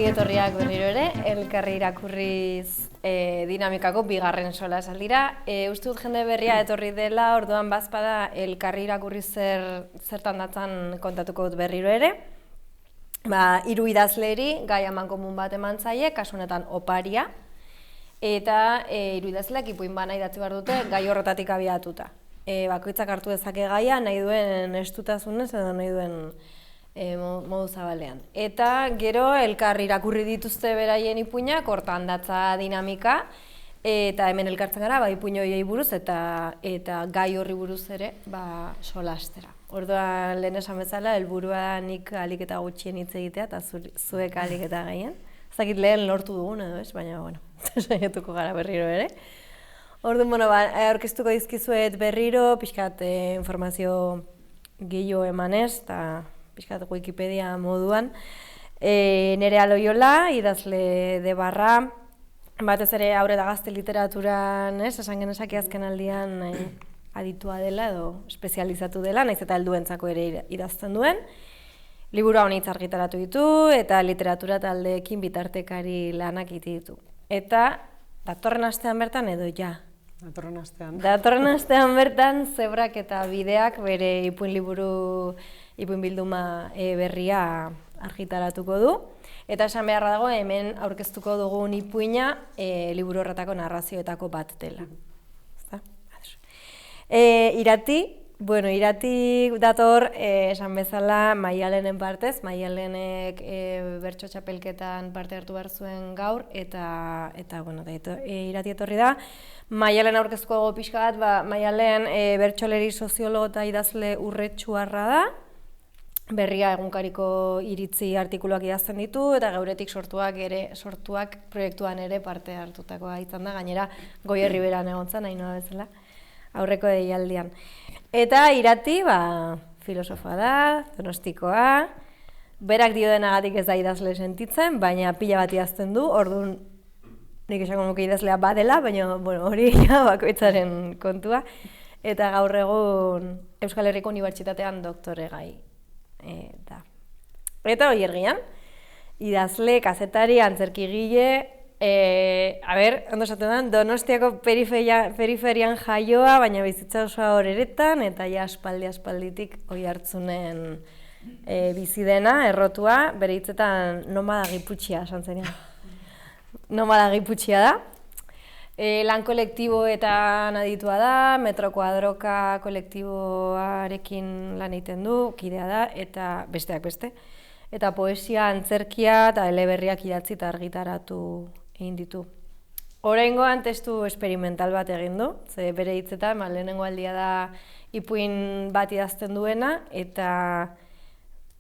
Ongietorriak berriro ere, elkarri irakurriz dinamikako bigarren sola esaldira. Uste dut jende berria etorri dela, orduan bazpada elkarri irakurriz zertan datzan kontatuko dut berriro ere. Hiru idazleri gai amankomun bat eman zaie, kasu honetan oparia, eta hiru idazleak ipuin bana idatzi behar dute gai horretatik abiatuta. Bakoitzak hartu dezake gaia, nahi duen estutasunez edo nahi duen modu zabalean. Eta gero elkar irakurri dituzte beraien ipuinak, hortan datza dinamika, eta hemen elkartzen gara, ipuin horiei buruz eta gai horri buruz ere solastera. Orduan lehen esan bezala, helburua nik ahalik eta gutxien hitz egitea, eta zuek ahalik eta gehien. Ez dakit lehen lortu dugun edo ez, baina, saiatuko gara berriro ere. Orduan, aurkeztuko dizkizuet berriro, pixkat informazio gehiago emanez, eta pixkat Wikipedia moduan. Nerea Loiola, idazle de Barra, batez ere haur eta gazte literaturan, esan genezake azken aldian aditua dela edo espezializatu dela, naiz eta helduentzako ere idazten duen. Liburua honitz argitaratu ditu eta literatura taldeekin bitartekari lanak ditu. Eta datorren astean bertan edo ja? Datorren astean. Datorren astean bertan Zebrak eta Bideak bere ipuin bilduma berria argitaratuko du. Eta esan beharra dago hemen aurkeztuko dugun ipuina liburu horretako narrazioetako bat dela. Irati dator esan bezala Maialenen partez, Maialenek bertso txapelketan parte hartu behar zuen gaur, eta Irati etorri da. Maialen aurkeztuko dugu pixka bat, Maialen bertsoleri soziologo eta idazle urretsuarra da, berria egunkariko iritzi artikuluak idazten ditu, eta geuretik sortuak proiektuan ere parte hartutakoa izan da, gainera Goierri beran egon zen, nahi noa bezala, aurreko deialdian. Eta Irati, filosofa da, donostikoa, berak diodenagatik ez da idazle sentitzen, baina pila bat idazten du, orduan nik esango nuke idazlea badela, baina hori bakoitzaren kontua, eta gaur egun Euskal Herriko Unibertsitatean doktoregai da. Eta Oiergian, idazle, kazetari, antzerkigile, ondo esaten da, Donostiako periferian jaioa, baina bizitza osoa horeretan, eta ja aspalditik Oiartzunen bizi dena, errotua, bere hitzetan nomada giputxia esan zenean. Nomada giputxia da. Lan kolektiboetan aditua da, Metro Kuadroka kolektiboarekin lan egiten du, kidea da, eta besteak beste. Eta poesia, antzerkia eta eleberriak idatzi eta argitaratu egin ditu. Oraingoan testu esperimental bat egin du, ze bere hitzetan lehenengo aldia da ipuin bat idazten duena, eta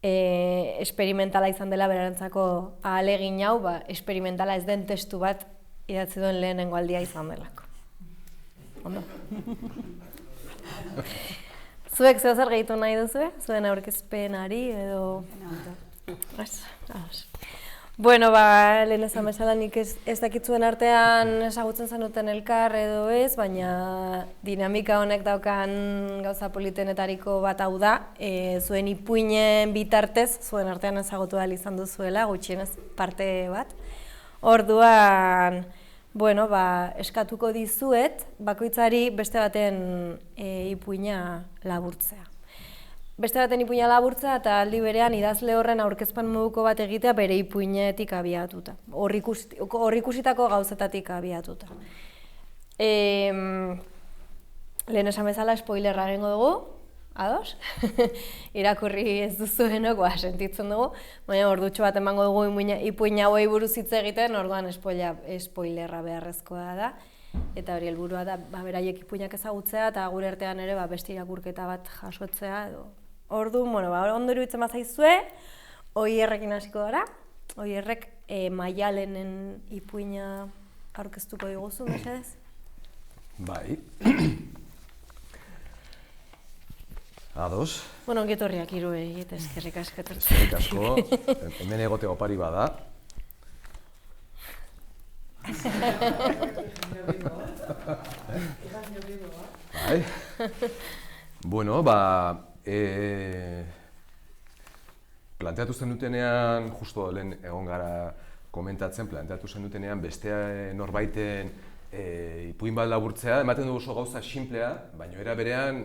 esperimentala izan dela berarentzako ahalegin hau, esperimentala ez den testu bat idatzi duen lehenengo aldia izan delako. Ondo. Zuek zeo zer gehitu nahi duzu, zuen aurkezpenari edo... lehen esan bezala nik ez dakitzuen artean ezagutzen zenuten elkar edo ez, baina dinamika honek daukan gauza politenetariko bat hau da, zuen ipuinen bitartez, zuen artean ezagutu ahal izan duzuela, gutxienez parte bat. Orduan, eskatuko dizuet, bakoitzari beste baten ipuina laburtzea. Beste baten ipuina laburtzea eta aldi berean idazle horren aurkezpen moduko bat egitea bere ipuinetik abiatuta. Hor ikusitako gauzetatik abiatuta. Lehen esan bezala spoilerra egingo dugu, ados? Irakurri ez duzuenok, sentitzen dugu, baina ordutxo bat emango dugu ipuina hauei buruz hitz egiten, orduan spoilerra beharrezkoa da. Eta hori helburua da, beraiek ipuinak ezagutzea eta gure artean ere beste irakurketa bat jasotzea edo. Orduan, ondo iruditzen bazaizue, Oierrekin hasiko gara. Oierrek Maialenen ipuina aurkeztuko diguzu, mesedez? Bai. Ados. Ongietorriak hiruei, eta eskerrik asko. Eskerrik asko, hemen egote opari bada. Bai. Planteatu zen dutenean, justo lehen egon gara komentatzen, planteatu zen dutenean beste norbaiten ipuin bat laburtzea, ematen du oso gauza simplea, baina era berean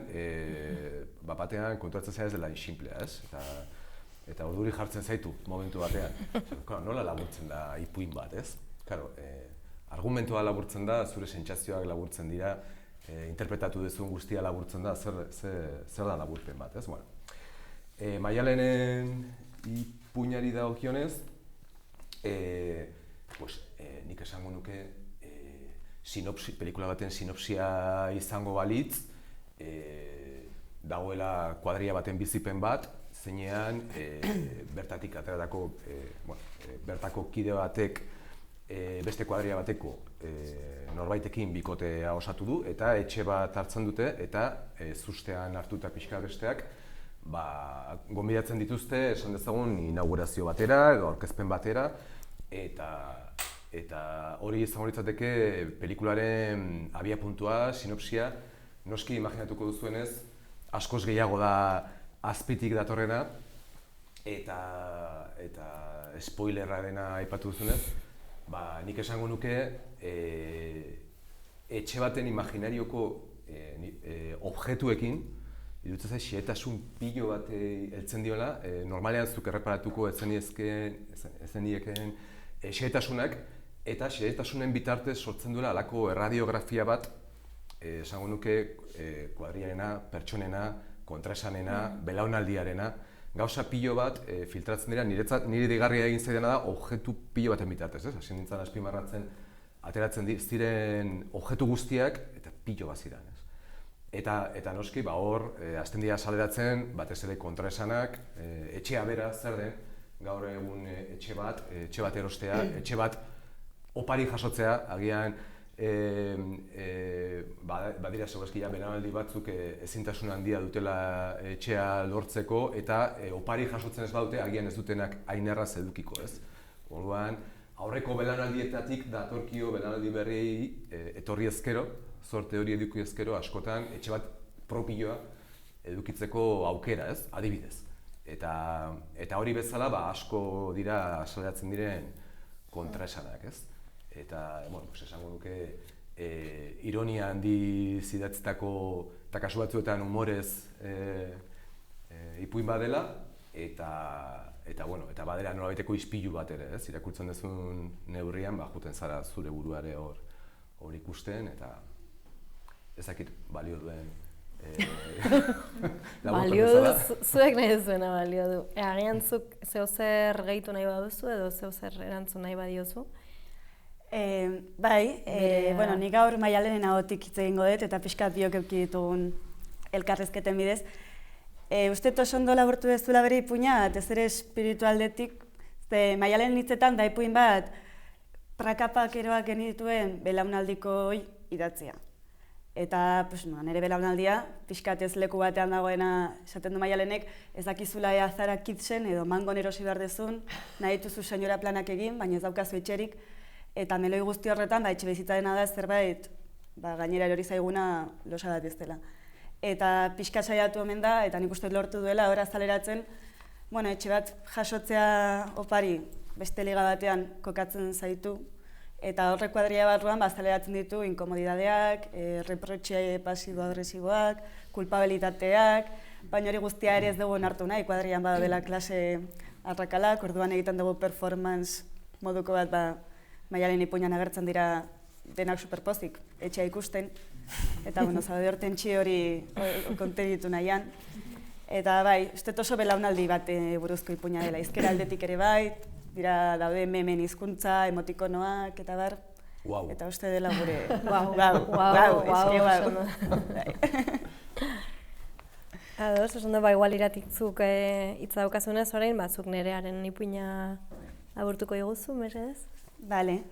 batean konturatzen zara ez dela simplea, ez? Eta orduri jartzen zaitu momentu batean. Nola laburtzen da ipuin bat, ez? Argumentua laburtzen da, zure sentsazioak laburtzen dira, interpretatu duzun guztia laburtzen da, zer da laburpen bat, ez? Maialenen ipuinari dagokionez, nik esango nuke pelikula baten sinopsia izango balitz, dagoela kuadrilla baten bizipen bat, zeinean bertatik ateratako, bertako kide batek beste kuadrilla bateko norbaitekin bikotea osatu du eta etxe bat hartzen dute eta zustean hartuta pixka besteak gonbidatzen dituzte, esan dezagun, inaugurazio batera edo aurkezpen batera eta hori izango litzateke pelikularen abiapuntua, sinopsia, noski imaginatuko duzuenez, askoz gehiago da azpitik datorrena eta spoilerrarena aipatu duzunez, nik esango nuke etxe baten imaginarioko objektuekin iruditzen zait xehetasun pilo bat heltzen diola, normalean zuk erreparatuko ez zeniekeen xehetasunak eta xehetasunen bitartez sortzen duela halako erradiografia bat, esango nuke kuadrillarena, pertsonena, kontraesanena, belaunaldiarena, gauza pilo bat filtratzen dira, niri deigarria egin zaidana da objektu pilo baten bitartez, ez? Hasi nintzen azpimarratzen, ateratzen ziren objektu guztiak eta pilo bat ziren, ez? Eta noski, hor, hasten dira saleratzen, batez ere kontraesanak, etxea bera zer den, gaur egun etxe bat erostea, etxe bat opari jasotzea, agian badira segurazki belaunaldi batzuk ezintasun handia dutela etxea lortzeko eta opari jasotzen ez badute, agian ez dutenak hain erraz edukiko, ez? Orduan, aurreko belaunaldietatik datorkio belaunaldi berriei etorri ezkero, zorte hori eduki ezkero, askotan etxe bat propioa edukitzeko aukera, ez? Adibidez. Eta hori bezala asko dira asaleratzen diren kontraesanak, ez? Eta, esango duke, ironia handi zidatzetako eta kasu batzuetan humorez ipuin badela eta badera nolabaiteko ispilu bat ere, ez? Irakurtzen duzun neurrian, juten zara zure buruare hor ikusten eta ezakit balio duen balio du, zuek nahi duzuena balio du. Agian zuk zeozer gehitu nahi baduzu edo zeozer erantzun nahi badiozu? Nik gaur Maialenen ahotik hitz egingo dut eta pixkat biok eduki ditugun elkarrezketen bidez. Uste oso ondo laburtu duzula bere ipuina, ez ere espiritualdetik, Maialenen hitzetan da ipuin bat prakapak eroak genituen belaunaldiko idatzia. Eta nire belaunaldia, pixkat ez leku batean dagoena esaten du Maialenek, ez dakizula ea zara kitzen edo mangon erosi behar dezun, nahi dituzu senyora planak egin, baina ez daukazu etxerik. Eta meloi guzti horretan, etxe bizitzarena da zerbait, gainera erori zaiguna losa bat ez dela. Eta pixka saiatu omen da, eta nik uste lortu duela, hor azaleratzen, etxe bat jasotzea opari beste liga batean kokatzen zaitu, eta horre kuadrilla barruan azaleratzen ditu inkomodidadeak, reprotxe pasibo-agresiboak, kulpabilitateak, baina hori guztia ere ez dugu onartu nahi, kuadrillan badabela klase arrakalak, orduan egiten dugu performance moduko bat Maialen ipuinan agertzen dira denak superpozik, etxea ikusten, eta zaude hor tentsi hori kontenitu nahian. Eta uste oso belaunaldi bat buruzko ipuina dela, izkera aldetik ere dira daude memen hizkuntza, emotikonoak eta bar, eta uste dela gure, Ados, oso ondo igual iratikzuk hitza daukazunez orain, zuk nerearen ipuina laburtuko diguzu, mesedez? Bale.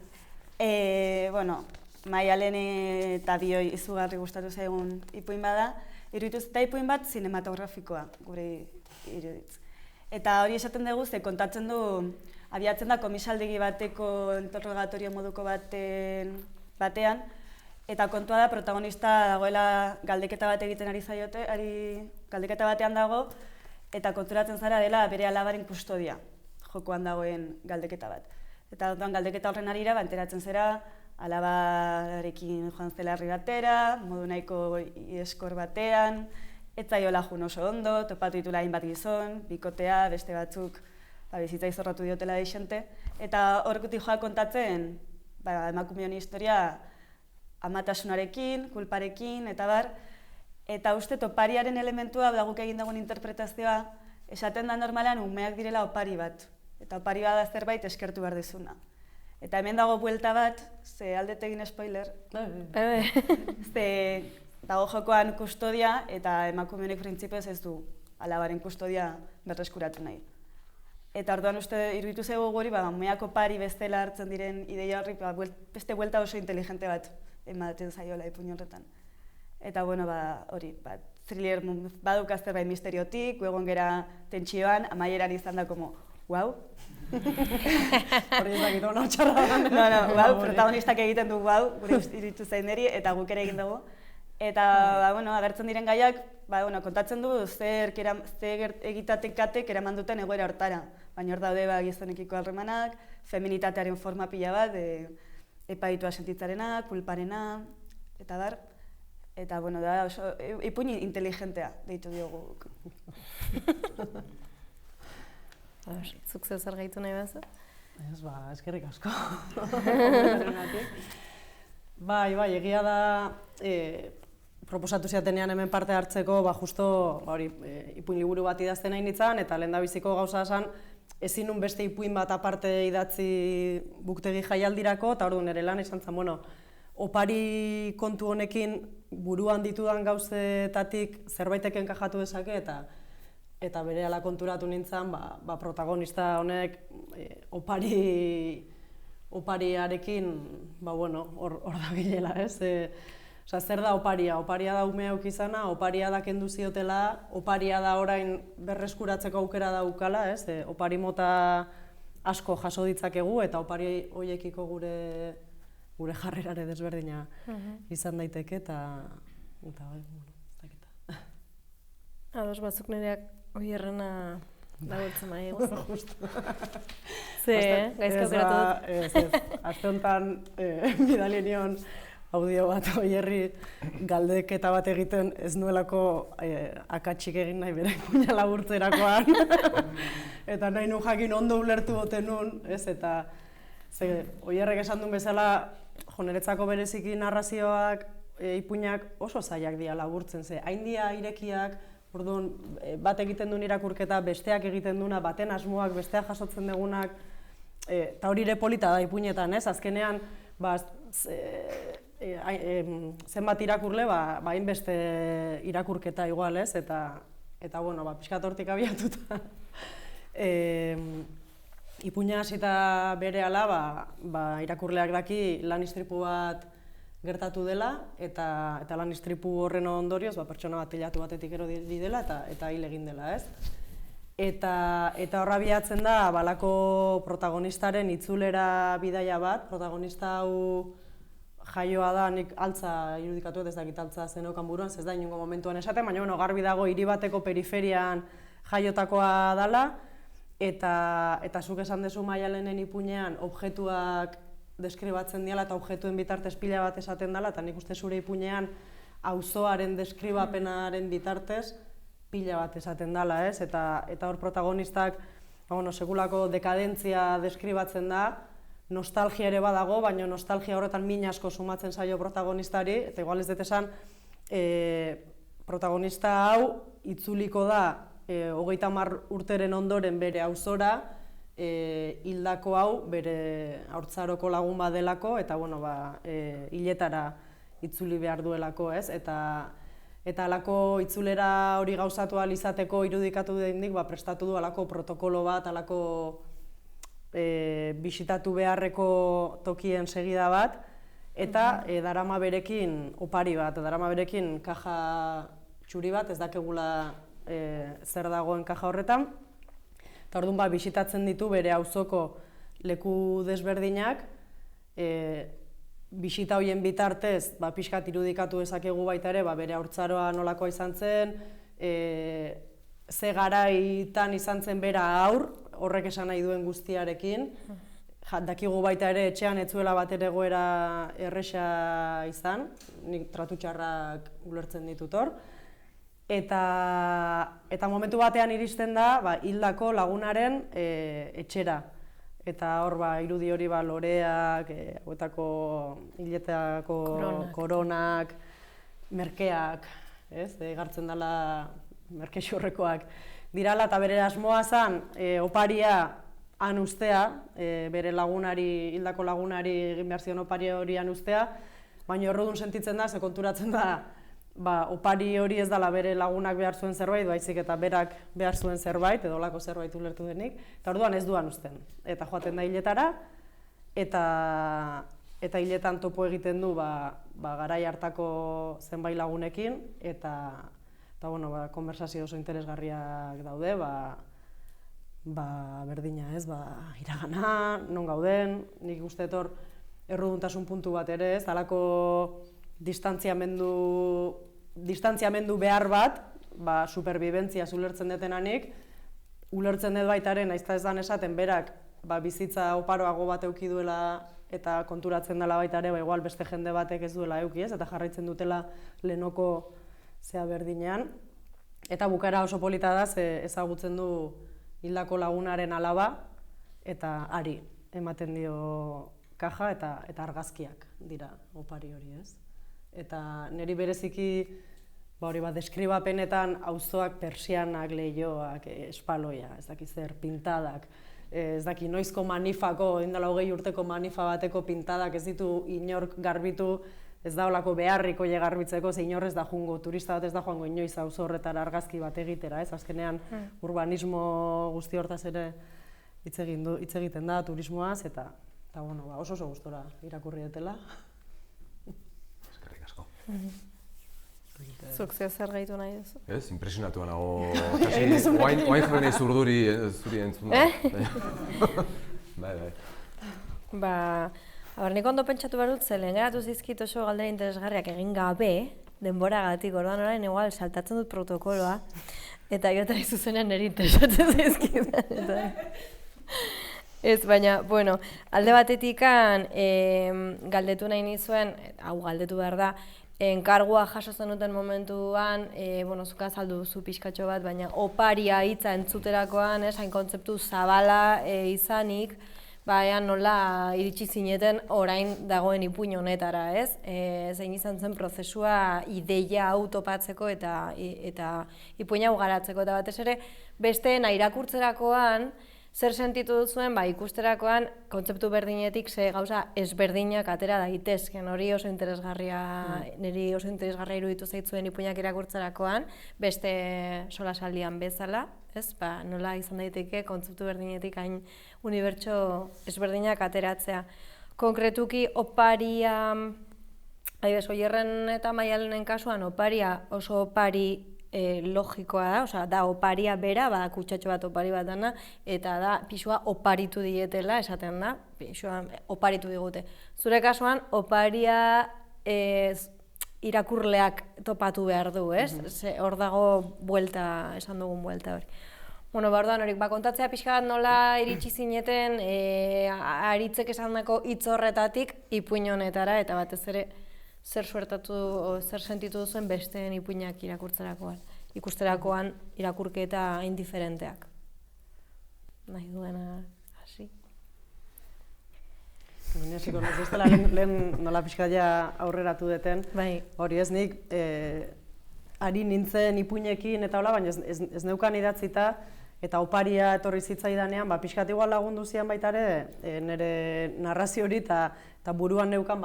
Maialen eta bioi izugarri gustatu zaigun ipuin bada, irudituz eta ipuin bat zinematografikoa, gure iruditz. Eta hori esaten dugu, kontatzen du, abiatzen da komisaldegi bateko interrogatorio moduko batean, eta kontua da protagonista dagoela galdeketa bat egiten ari zaiote, galdeketa batean dago, eta konturatzen zara dela bere alabaren kustodia, jokoan dagoen galdeketa bat. Eta orduan galdeketa horren arira, enteratzen zera, alabarekin joan zela herri batera, modu nahiko ieskor batean, ez zaiola jun oso ondo, topatu ditula hainbat gizon, bikotea, beste batzuk bizitza izorratu diotela deixente, eta horrekutik joa kontatzen emakumeon historia amatasunarekin, kulparekin, eta bar, eta uste opariaren elementua, guk egin dagoen interpretazioa, esaten da normalean umeak direla opari bat, eta opari bat da zerbait eskertu behar dizuna. Eta hemen dago buelta bat, ze aldete egin spoiler, ze dago jokoan kustodia, eta emakumeonek printzipioz ez du alabaren kustodia berreskuratu nahi. Eta orduan uste iruditu zego gori, umeak opari bestela hartzen diren ideia horri, beste buelta oso inteligente bat ematen zaiola ipuin horretan. Eta bueno, hori, thriller badukaz zerbait misteriotik, egon gera tentsioan, amaieran izan da como, guau. Hori ez dakit hona txarra. No, protagonistak egiten du guau, gure iruditu zain niri, eta guk ere egin dugu. Eta, agertzen diren gaiak, kontatzen du zer egitatek eraman duten egoera hortara. Baina hor daude gizonekiko harremanak, feminitatearen forma pila bat, epaitua sentitzarena, kulparena, eta bar. Eta, da oso ipuin inteligentea deitu diogu. Zuk zer gaitu nahi bazu? Ez, eskerrik asko. Bai, egia da, proposatu ziatenean hemen parte hartzeko, justo ipuin liburu bat idazten nahi nintzen, eta lehendabiziko gauza esan, ezin nun beste ipuin bat aparte idatzi buktegi jaialdirako, eta orduan ere lan izan zen, opari kontu honekin buruan ditudan gauzetatik zerbaitek enkajatu dezake, eta berehala konturatu nintzen, protagonista honek opariarekin, hor da bilela, ez? Zer da oparia? Oparia da ume hauk izana, oparia da kendu ziotela, oparia da orain berreskuratzeko aukera daukala, ez? Opari mota asko jaso ditzakegu, eta opari horiekiko gure jarrerare desberdina izan daiteke, eta ez dakit. Ados batzuk nireak oierrena laguntzen nahi guzu. Justo. Gaizko aukeratu dut. Ez. Aste honetan bidali nion audio bat oierri galdeketa bat egiten ez nuelako akatsik egin nahi bere ipuina laburtzerakoan. Eta nahi nun jakin ondo ulertu boten nun, ez? Eta oierrek esan duen bezala, niretzako bereziki narrazioak, ipuinak oso zailak dira laburtzen, hain dira irekiak, orduan, bat egiten duen irakurketa, besteak egiten duena, baten asmoak, besteak jasotzen dugunak, eta hori ere polita da ipuinetan, ez? Azkenean, zenbat irakurle, hainbeste irakurketa igual, ez? Eta, pixkat hortik abiatuta. Ipuina hasita berehala, irakurleak daki lan istripu bat gertatu dela, eta lan istripu horren ondorioz, pertsona bat hilatu batetik erori dela, eta hil egin dela, ez? Eta horra bilatzen da, balako protagonistaren itzulera bidaia bat, protagonista hau jaioa da, nik altza irudikatu ez dakit altza zeneukan buruan, ez da inongo momentuan esaten, baina garbi dago hiri bateko periferian jaiotakoa dela, eta zuk esan dezu Maialenen ipuinean objektuak deskribatzen diala eta objektuen bitartez pila bat esaten dela, eta nik uste zure ipuinean auzoaren deskribapenaren bitartez pila bat esaten dela, ez? Eta hor protagonistak segulako dekadentzia deskribatzen da, nostalgia ere badago, baina nostalgia horretan min asko sumatzen zaio protagonistari, eta igual ez dut esan, protagonista hau itzuliko da 30 urteren ondoren bere auzora, hildako hau bere haurtzaroko lagun bat delako, eta hiletara itzuli behar duelako, ez? Eta halako itzulera hori gauzatu ahal izateko irudikatu dendik, prestatu du halako protokolo bat, halako bisitatu beharreko tokien segida bat, eta darama berekin opari bat, darama berekin kaja txuri bat, ez dakegula zer dagoen kaja horretan. Eta orduan bisitatzen ditu bere auzoko leku desberdinak, bisita horien bitartez pixkat irudikatu dezakegu baita ere bere haurtzaroa nolakoa izan zen, ze garaitan izan zen bera haur, horrek esan nahi duen guztiarekin, dakigu baita ere etxean ez zuela batere egoera erresa izan, nik tratu txarrak ulertzen ditut hor. Eta momentu batean iristen da hildako lagunaren etxera. Eta hor irudi hori loreak, hauetako hiletako koronak, merkeak, gartzen dela merke xurrekoak dirala, eta bere asmoa zen oparia han ustea, bere lagunari, hildako lagunari egin behar zion opari hori han ustea, baina errudun sentitzen da, ze konturatzen da, opari hori ez dela bere lagunak behar zuen zerbait, baizik eta berak behar zuen zerbait, edo olako zerbait ulertu denik, eta orduan ez duan usten. Eta joaten da hiletara, eta hiletan topo egiten du garai hartako zenbait lagunekin, eta konversazio oso interesgarriak daude, berdina ez, iragana, non gauden, nik uste hor erruduntasun puntu bat ere ez, halako distantziamendu behar bat, superbibentzia ulertzen detenanik, ulertzen dut baitaren, naizta ez dan esaten, berak bizitza oparoago bat eduki duela eta konturatzen dela baita ere, igual beste jende batek ez duela eduki ez, eta jarraitzen dutela lehenoko zea berdinean. Eta bukaera oso polita da, ezagutzen du hildako lagunaren alaba, eta ari ematen dio kaja eta argazkiak dira opari hori ez. Eta niri bereziki deskribapenetan auzoak, persianak, leihoak, espaloia, ez daki zer, pintadak, ez daki noizko manifako, indala 20 urteko manifa bateko pintadak ez ditu inork garbitu, ez da olako beharriko garbitzeko, ze inor ez da joango, turista bat ez da joango inoiz auzo horretara argazki bat egitera, ez? Azkenean urbanismo guzti hortaz ere hitz egiten da, turismoaz, eta oso gustora irakurri dutela. Eskerrik asko. Zuk zer gaitu nahi duzu? Ez, impresionatua nago, oain jarri nahi zuri entzun da. Bai. Nik ondo pentsatu behar dut, lehen geratu zizkit oso galdera interesgarriak egin gabe, denboragatik, orduan orain igual saltatzen dut protokoloa, eta gero zuzenean niri interesatzen zizkit. Ez, baina, alde batetikan galdetu nahi nizuen, hau galdetu behar da, enkargua jaso zenuten momentuan, zuka azaldu zu pixkatxo bat, baina oparia hitza entzuterakoan, hain kontzeptu zabala izanik, ea nola iritsi zineten orain dagoen ipuin honetara, ez? Zein izan zen prozesua ideia hau topatzeko eta ipuin hau garatzeko, eta batez ere besteen irakurtzerakoan, zer sentitu duzuen, ikusterakoan kontzeptu berdinetik ze gauza ezberdinak atera daitezken, hori oso interesgarria, niri oso interesgarria iruditu zaitzuen ipuinak irakurtzerakoan, beste solasaldian bezala, ez? Nola izan daiteke kontzeptu berdinetik hain unibertso ezberdinak ateratzea. Konkretuki oparia, Oierren eta Maialenen kasuan oparia oso opari logikoa da, da oparia bera, kutsatxo bat opari bat dana, eta da pisua oparitu dietela, esaten da, pisua oparitu digute. Zure kasuan, oparia irakurleak topatu behar du, ez? Hor dago buelta, esan dugun buelta hori. Orduan horik, kontatzea pixka bat nola iritsi zineten aritzek esandako hitz horretatik ipuin honetara, eta batez ere zer sentitu duzuen besteen ipuinak ikusterakoan irakurketa indiferenteak. Nahi duena, hasi. Nesiko, ez dela lehen nola pixkaia aurreratu deten, hori ez nik ari nintzen ipuinekin eta hola, baina ez neukan idatzita, eta oparia etorri zitzaidanean, pixkat igual lagundu zian baita ere, nire narrazio hori eta buruan neukan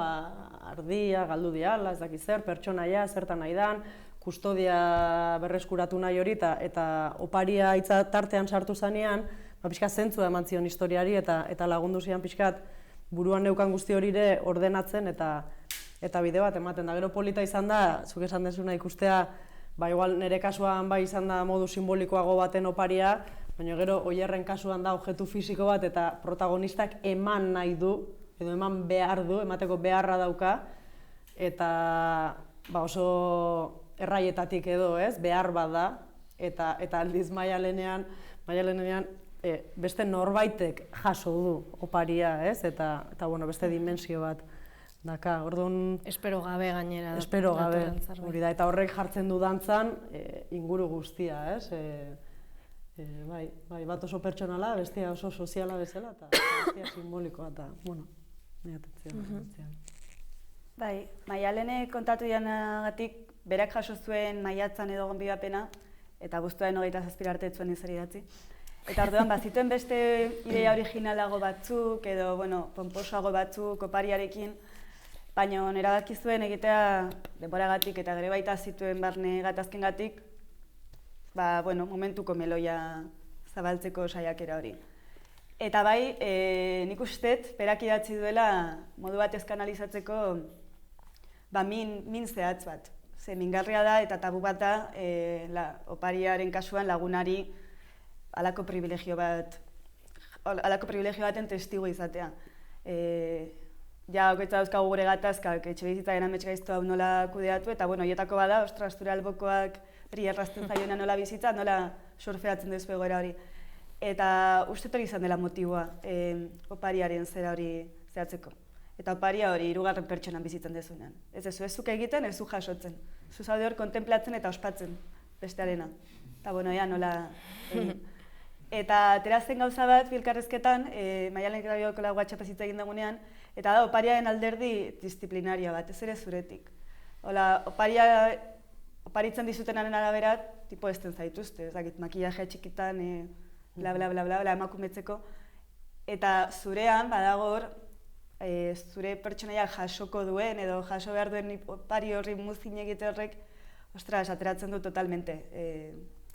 ardia, galdu diala, ez dakiz zer, pertsonaia, zertan nahi dan, kustodia berreskuratu nahi hori, eta oparia hitza tartean sartu zanean, pixkat zentzua eman zion historiari, eta lagundu zian pixkat buruan neukan guzti hori ere ordenatzen, eta bide bat ematen da. Gero polita izan da, zuk esan dezuna ikustea, igual nire kasuan izan da modu simbolikoago baten oparia, baina gero Oierren kasuan da objektu fisiko bat eta protagonistak eman nahi du, edo eman behar du, emateko beharra dauka, eta oso erraietatik edo, ez, behar bat da, eta aldiz Maialenean beste norbaitek jaso du oparia, ez? Eta bueno, beste dimensio bat daka. Orduan Espero gabe gainera. espero gabe, datorren zerbait. hori da, eta horrek jartzen du dantzan inguru guztia, ez? Bai, bat oso pertsonala, bestia oso soziala bezala, eta bestia simbolikoa, eta, bueno, nire atentzioa. Bai, Maialenek kontatu dianagatik, berak jaso zuen maiatzan edo gonbidapena, eta abuztuaren 27 arte ez zuen ezer idatzi. Eta orduan, bazituen beste ideia originalago batzuk, edo, bueno, pomposago batzuk, opariarekin, baina erabaki zuen egitea denboragatik eta gure baita zituen barne gatazkengatik, bueno, momentuko meloia zabaltzeko saiakera hori. Eta bai, nik ustet, berak idatzi duela modu bat eskanalizatzeko min zehatz bat. Ze mingarria da eta tabu bat da opariaren kasuan lagunari halako privilegio baten testigu izatea. Ja, okoitza dauzkagu gure gatazkak, etxe bizitzaren amets hau nola kudeatu, eta bueno, hietako bada, ostras, zure albokoak hori errazten zaioena nola bizitza, nola surfeatzen duzu egoera hori. Eta uste hori izan dela motiboa opariaren zera hori zehatzeko. Eta oparia hori 3. pertsonan bizitzen dezunean. Ez zuk egiten, ez zu jasotzen. Zu zaude hor kontemplatzen eta ospatzen bestearena. Eta bueno, ea nola egin. Eta aterazen gauza bat, bilkarrezketan, Maialenek eta biokolo WhatsApp hitz egin dugunean, eta da opariaren alderdi disziplinaria bat, ez ere zuretik. Hola, oparitzen dizutenaren arabera, tipo ezten zaituzte, ez dakit, makillajea txikitan, bla, bla, bla, bla, bla, emakumetzeko. Eta zurean, badago hor, zure pertsonaia jasoko duen, edo jaso behar duen opari horri muzin egite horrek, ostras, ateratzen du totalmente.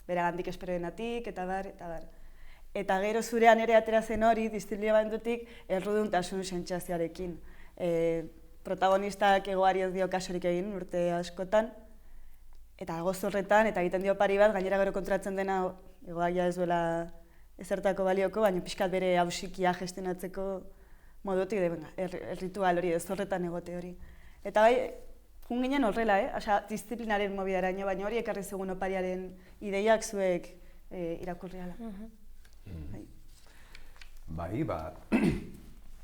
Beragandik esperoenatik, eta bar, eta bar. Eta gero zurean ere ateratzen hori, disziplina bandutik, erruduntasun sentsazioarekin. Protagonistak egoari ez dio kasorik egin urte askotan, eta goz horretan, eta egiten dio opari bat, gainera gero kontratzen dena egoaia ez duela ezertako balioko, baina pixkat bere hausikia gestionatzeko modutik, ritual hori, ez horretan egote hori. Eta bai, jun ginen horrela, disiplinaren mobidaraino, baina hori ekarri zegoen opariaren ideiak zuek irakurriala. Bai,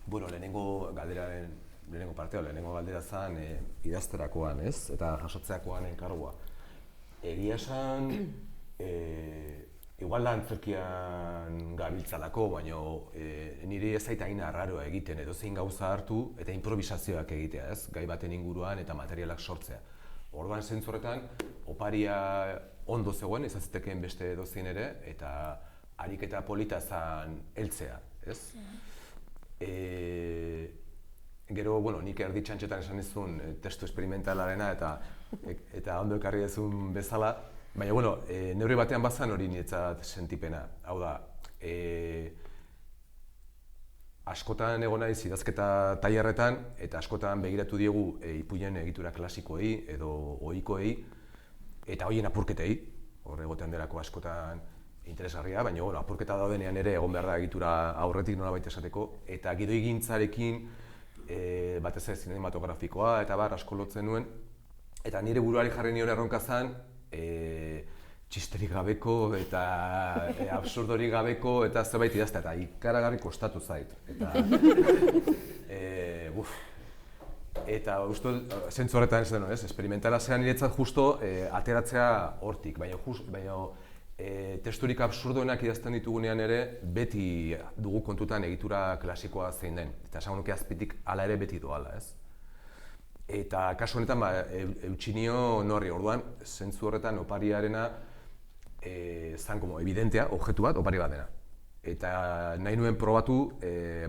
bueno, lehenengo galdera zen idazterakoan, ez? Eta jasotzeakoan enkargua. Egia esan, igual da antzerkian gabiltzalako, baina niri ez zait hain arraroa egiten, edo zein gauza hartu eta improvisazioak egitea, ez? Gai baten inguruan eta materialak sortzea. Orduan zentzu horretan, oparia ondo zegoen, ez azitekeen beste edozein ere, eta ariketa polita zan heltzea, ez? Gero, bueno, nik erdi txantxetan esan izun testu esperimentalarena eta ondo ekarri dezun bezala, baina, bueno, neure batean bazan hori niretzat sentipena. Hau da, askotan egon naiz idazketa tailerretan eta askotan begiratu diegu ipuinen egitura klasikoei edo ohikoei eta hoien apurketei, hor egotean delako askotan interesgarria, baina bueno, apurketa daudenean ere egon behar da egitura aurretik nolabait esateko, eta gidoigintzarekin batez ere zinematografikoa eta asko lotzen nuen, eta nire buruari jarri nion erronka zen txisterik gabeko eta absurdorik gabeko eta zerbait idaztea, eta ikaragarri kostatu zait. Eta uste zentzu horretan ez deno, esperimentala zean niretzat justo ateratzea hortik, baina testurik absurdoenak idazten ditugunean ere beti dugu kontutan egitura klasikoa zein den, eta esango nuke azpitik hala ere beti doala, ez? Eta kasu honetan eutsi nio norri, orduan, zentzu horretan opariarena zan como evidentea, objektu bat, opari bat dena. Eta nahi nuen probatu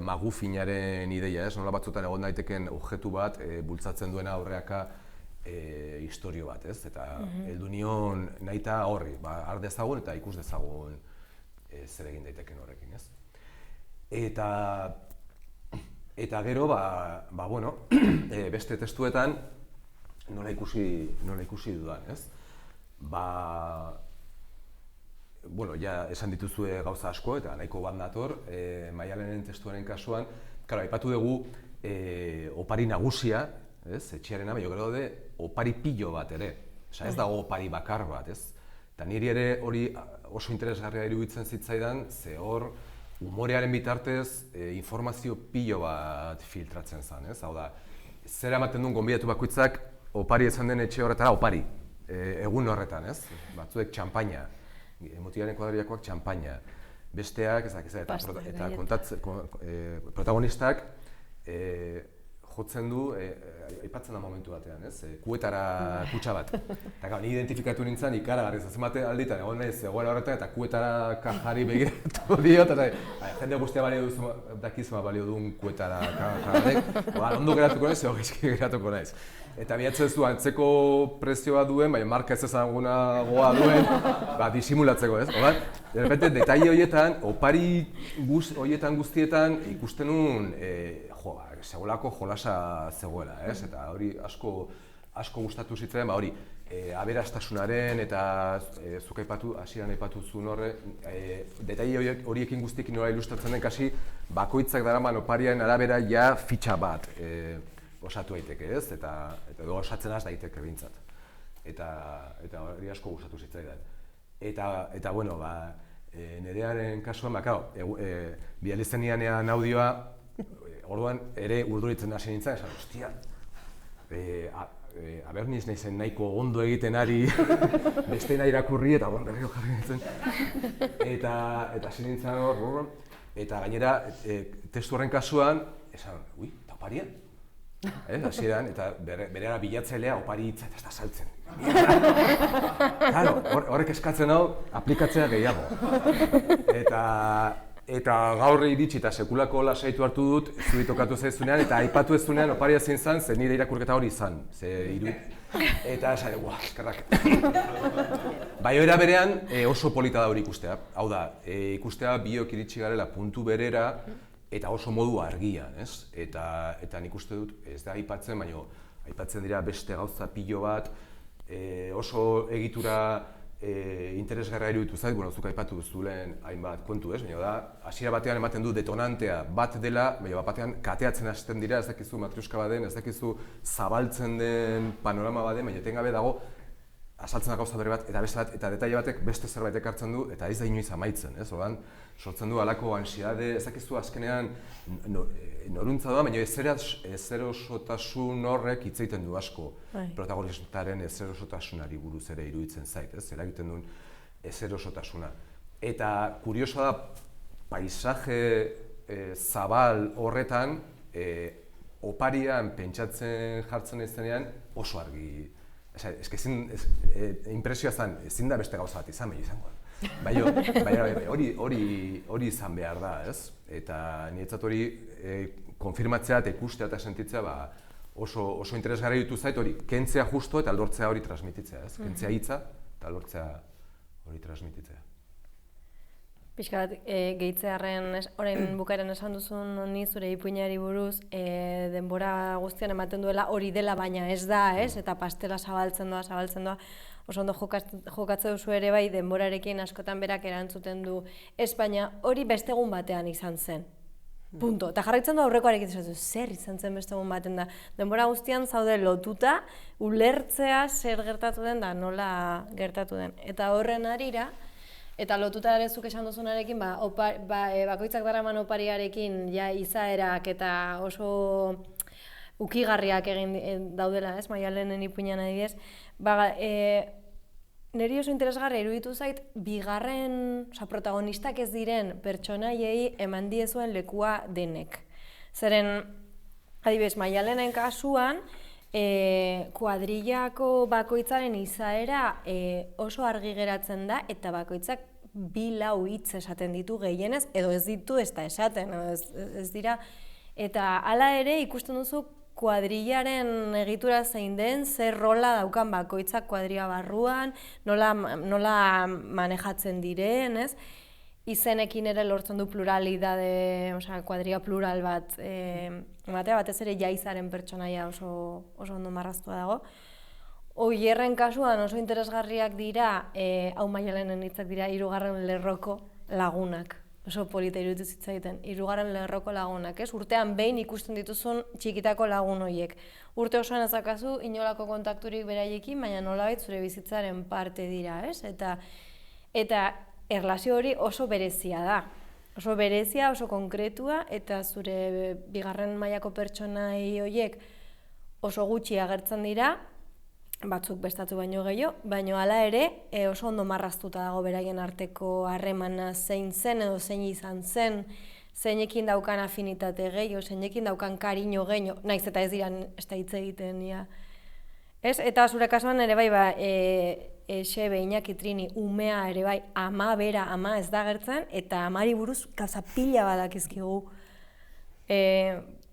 magufinaren ideia, ez? Nola batzutan egon daiteken objektu bat bultzatzen duena aurreaka istorio bat, ez? Eta heldu nion nahita horri, har dezagun eta ikus dezagun zer egin daiteken horrekin, ez? Eta gero, bueno, beste testuetan nola ikusi dudan, ez? Bueno, ja esan dituzue gauza asko eta nahiko bat nator, Maialenen testuaren kasuan, aipatu dugu opari nagusia, etxearena, baina gero daude opari pilo bat ere. Ez dago opari bakar bat, ez? Eta niri ere hori oso interesgarria iruditzen zitzaidan, ze hor humorearen bitartez informazio pilo bat filtratzen zen, ez? Hau da, zer ematen duen gonbidatu bakoitzak opari esan den etxe horretara opari, egun horretan, ez? Batzuek txampaina, Mutilaren kuadrillakoak txampaina, besteak, protagonistak jotzen du, aipatzen da momentu batean, ez? Kuetara kutxa bat. Eta ni identifikatu nintzen ikaragarri, zenbate alditan egon naiz egoera horretan eta kuetara kajari begiratu diot, eta jende guztia dakizuma balio duen kuetara kajarek, ondo geratuko naiz, edo gaizki geratuko naiz. Eta bihatzen du antzeko prezioa duen, baina marka ez ezagunagoa duen, disimulatzeko, ez? Ordan, de repente, detaile horietan, opari horietan guztietan ikusten nuen, segolako jolasa zegoela, ez? Eta hori asko gustatu zitzaidan, hori aberastasunaren eta zuk hasieran aipatu zuen horre, detaile horiekin guztiekin nola ilustratzen den kasi bakoitzak daraman opariaren arabera ja fitxa bat osatu daiteke, ez? Eta osatzen has daiteke behintzat. Eta hori asko gustatu zitzaidan. Eta bueno, Nerearen kasuan, bidalitzen nianean audioa, orduan ere urduritzen hasi nintzen, esan, ostia, aberniz naizen nahiko ondo egiten ari besteena irakurri eta berriro jarri nintzen. Eta hasi nintzen hor, eta gainera testu horren kasuan, esan, ui, eta oparian? Hasieran, eta berera bilatzailea opari hitza eta ez da saltzen. Claro, horrek eskatzen hau aplikatzea gehiago. Eta gaur iritsi eta sekulako lasaitu hartu dut, zuri tokatu zaizunean, eta aipatu ez zunean oparia zein zan, ze nire irakurketa hori izan. Eta esan, eskerrak. Baioera berean oso polita da hori ikustea. Hau da, ikustea biok iritsi garela puntu berera, eta oso modu argian, ez? Eta nik uste dut, ez da aipatzen, baina aipatzen dira beste gauza pilo bat, oso egitura interesgarria iruditu zait, zuk aipatu duzulen hainbat kontu, ez? Baina da, hasiera batean ematen du detonantea bat dela, baina batean kateatzen hasten dira, ez dakizu matriuska baden, ez dakizu zabaltzen den panorama baden, baina etengabe dago azaltzen da gauza berri bat, eta beste bat, eta detaile batek beste zerbait ekartzen du, eta ez da inoiz amaitzen, ez? Orduan, sortzen du halako ansiade, ez dakizu azkenean noruntza doa, baina ezerosotasun horrek hitz egiten du asko protagonistaren ezerosotasunari buruz ere iruditzen zait, ez? Eragiten duen ezerosotasuna. Eta kuriosoa da, paisaje zabal horretan, oparian pentsatzen jartzen ezenean oso argi. Impresioa zen, ezin da beste gauza bat izan, baina hori izan behar da, ez? Eta niretzat hori konfirmatzea eta ikustea eta sentitzea oso interesgarria iruditu zait hori kentzea justo eta lortzea hori transmititzea, ez? Kentzea hitza eta lortzea hori transmititzea. Pixka bat, gehitzearen orain bukaeran esan duzun honi zure ipuinari buruz, denbora guztian ematen duela hori dela baina ez da, ez? Eta pastela zabaltzen doa, oso ondo jokatze duzu ere bai denborarekin askotan berak erantzuten du, ez baina hori beste egun batean izan zen. Punto. Eta jarraitzen du aurrekoarekin esan du, zer izan zen beste egun batean da. Denbora guztian zaude lotuta, ulertzea zer gertatu den da nola gertatu den. Eta horren harira, eta lotuta ere zuk esan duzunarekin, bakoitzak daraman opariarekin ja izaerak eta oso ukigarriak egin daudela, ez, Maialenen ipuinean adibidez. Niri oso interesgarria iruditu zait, protagonistak ez diren pertsonaiei eman diezuen lekua denek. Zeren, adibidez, Maialenen kasuan, kuadrillako bakoitzaren izaera oso argi geratzen da eta bakoitzak 2-4 hitz esaten ditu gehienez, edo ez ditu ez da esaten, ez dira. Eta hala ere ikusten duzu kuadrillaren egitura zein den, zer rola daukan bakoitzak kuadrilla barruan, nola manejatzen diren, ez? Izenekin ere lortzen du pluralidade, kuadrilla plural bat, batez ere Jaizaren pertsonaia oso ondo marraztua dago. Oierren kasuan oso interesgarriak dira, hau Maialenen hitzak dira, 3. lerroko lagunak. oso polita iruditu zitzaiten, 3. lerroko lagunak, ez? Urtean behin ikusten dituzun txikitako lagun horiek. Urte osoan ez daukazu inolako kontakturik beraiekin, baina nolabait zure bizitzaren parte dira, ez? Eta erlazio hori oso berezia da. Oso berezia, oso konkretua, eta zure bigarren mailako pertsonai horiek oso gutxi agertzen dira, batzuk bestatu baino gehiago, baino hala ere oso ondo marraztuta dago beraien arteko harremana zein zen edo zein izan zen, zeinekin daukan afinitate gehiago, zeinekin daukan kariño gehiago, naiz eta ez diran ez da hitz egiten, ja. Ez? Eta zure kasuan ere bai, Xebe, Iñaki, Trini, umea ere bai, ama bera, ama ez da gertzen, eta amari buruz gauza pila badakizkigu.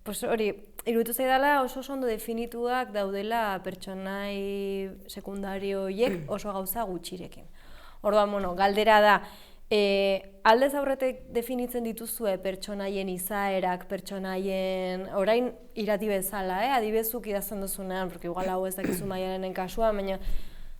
Pues hori, iruditu zaidala oso ondo definituak daudela pertsonai sekundario horiek oso gauza gutxirekin. Orduan, bueno, galdera da, aldez aurretik definitzen dituzue pertsonaien izaerak, pertsonaien, orain irati bezala, adibezuk idazten duzunean, porque igual hau ez dakizu Maialenen kasua, baina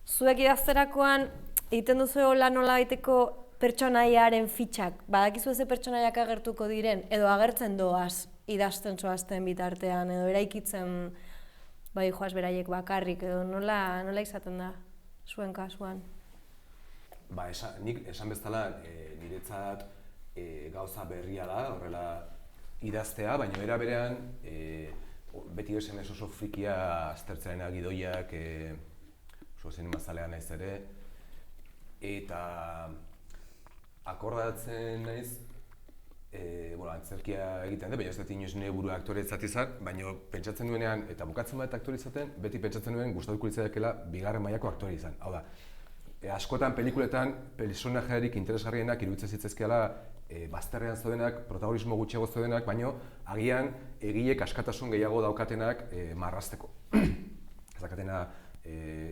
zuek idazterakoan egiten duzu hola nola baiteko pertsonaiaren fitxak, badakizu ez pertsonaiak agertuko diren, edo agertzen doaz idazten zoazten bitartean, edo eraikitzen bai joaz beraiek bakarrik, edo nola izaten da zuen kasuan? Nik esan bezala niretzat gauza berria da, horrela idaztea, baina era berean beti esan ez oso frikia aztertzearen gidoiak, oso zinemazalea naiz ere, eta akordatzen naiz, antzerkia egiten dut, baina ez dut inoiz nire burua aktoretzat izan, baina pentsatzen duenean, eta bukatzen bat aktore izaten, beti pentsatzen duen gustatuko litzatekeela bigarren mailako aktore izan. Hau da, askotan pelikuletan personajearik interesgarrienak iruditzen zitzaizkiala bazterrean zeudenak, protagonismo gutxiago zeudenak, baina agian egileek askatasun gehiago daukatenak marrazteko. Ez daukatena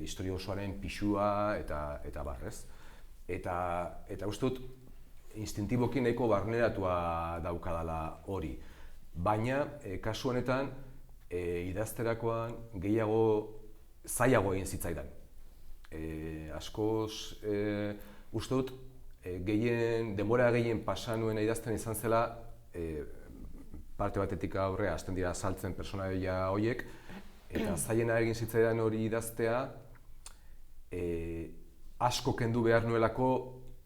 historia osoaren pixua eta barrez. Eta uste dut, instintiboki nahiko barneratua daukadala hori. Baina, kasu honetan, idazterakoan gehiago zailago egin zitzaidan. Askoz, uste dut, denbora gehien pasa nuena idazten izan zela, parte batetik aurrea hasten dira saltzen personaia horiek, eta zailena egin zitzaidan hori idaztea, asko kendu behar nuelako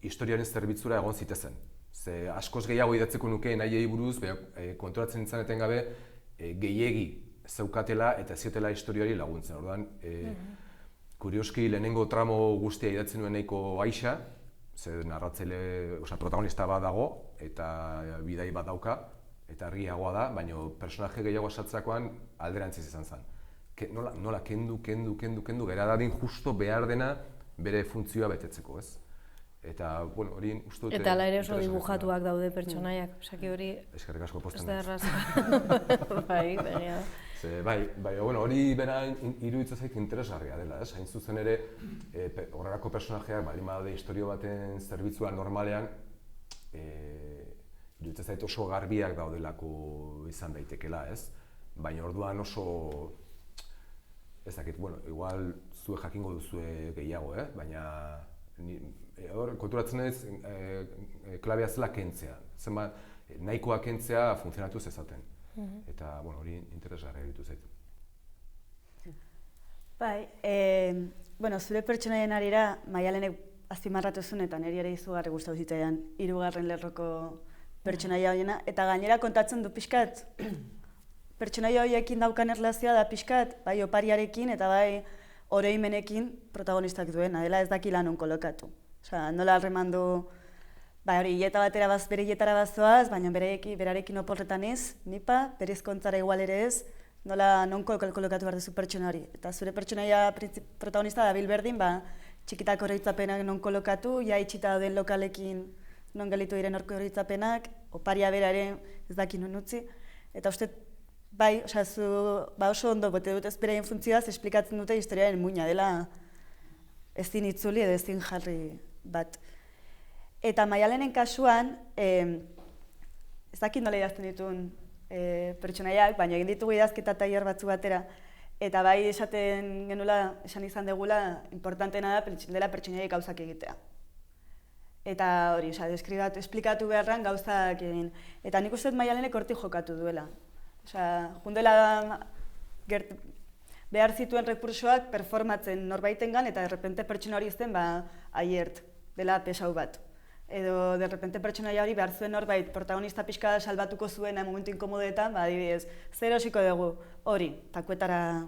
historiaren zerbitzura egon zitezen. Ze askoz gehiago idatzeko nuke nahiei buruz, konturatzen nintzen etengabe gehiegi zeukatela eta ziotela historiari laguntzen. Orduan, kurioski lehenengo tramo guztia idatzen nuen nahiko aixa, ze narratzaile, protagonista bat dago eta bidai bat dauka, eta argiagoa da, baina personaje gehiago sartzerakoan alderantziz izan zen. Nola kendu, gera dadin justo behar dena bere funtzioa betetzeko, ez? Eta, bueno, hori uste dute... Eta ala ere oso dibujatuak daude pertsonaiak, osaki hori... Eskerrik asko posten naiz. Ez da erraza. Bai, begia da. Bai, bueno, hori bera iruditzen zait interesgarria dela, ez? Hain zuzen ere, horrelako personajeak, baldin badaude historio baten zerbitzua normalean, iruditzen zait oso garbiak daudelako izan daitekela, ez? Baina orduan oso... Ez dakit, bueno, igual zuek jakingo duzue gehiago, baina... Hor, konturatzen ez, klabea zela kentzea. Zenbat, nahikoa kentzea funtzionatuz ezaten. Eta, bueno, hori interesgarria ditu zait. Bai, zure pertsonaien arira, Maialenek azpimarratu zuen eta niri ere izugarri gustatu zitzaidan 3. lerroko pertsonaia horiena. Eta gainera kontatzen du pixkat, pertsonaia horiekin daukan erlazioa da pixkat, bai opariarekin eta bai oroimenekin protagonistak duena, dela ez dakila non kolokatu. Osea, nola harreman du, hori bere hiletara bazoaz, baina berarekin oporretan ez, nipa, bere hizkuntzara igual ere ez, nola non kolokatu behar duzu pertsona hori. Eta zure pertsonaia protagonista da bildin, txikitako oroitzapenak non kolokatu, ja itxita dauden lokalekin non gelitu diren orko oroitzapenak, oparia bera ere ez daki non utzi. Eta uste, bai, oso ondo bote dut ez beraien funtzioaz, esplikatzen dute historiaren muina dela ezin itzuli edo ezin jarri bat. Eta Maialenen kasuan, ez dakit nola idazten dituen pertsonaiak, baina egin ditugu idazketa tailer batzu batera, eta bai esan izan degula, importantena dela pertsonaiek gauzak egitea. Eta hori, esplikatu beharran gauzak egin. Eta nik uste dut Maialenek hortik jokatu duela. Jundela behar zituen rekursoak performatzen norbaitengan eta derrepente pertsona hori izten aiert dela pesau bat. Edo derrepente pertsonaia hori behar zuen norbait protagonista pixka salbatuko zuena momentu inkomodeetan, adibidez, zer erosiko dugu hori, takuetara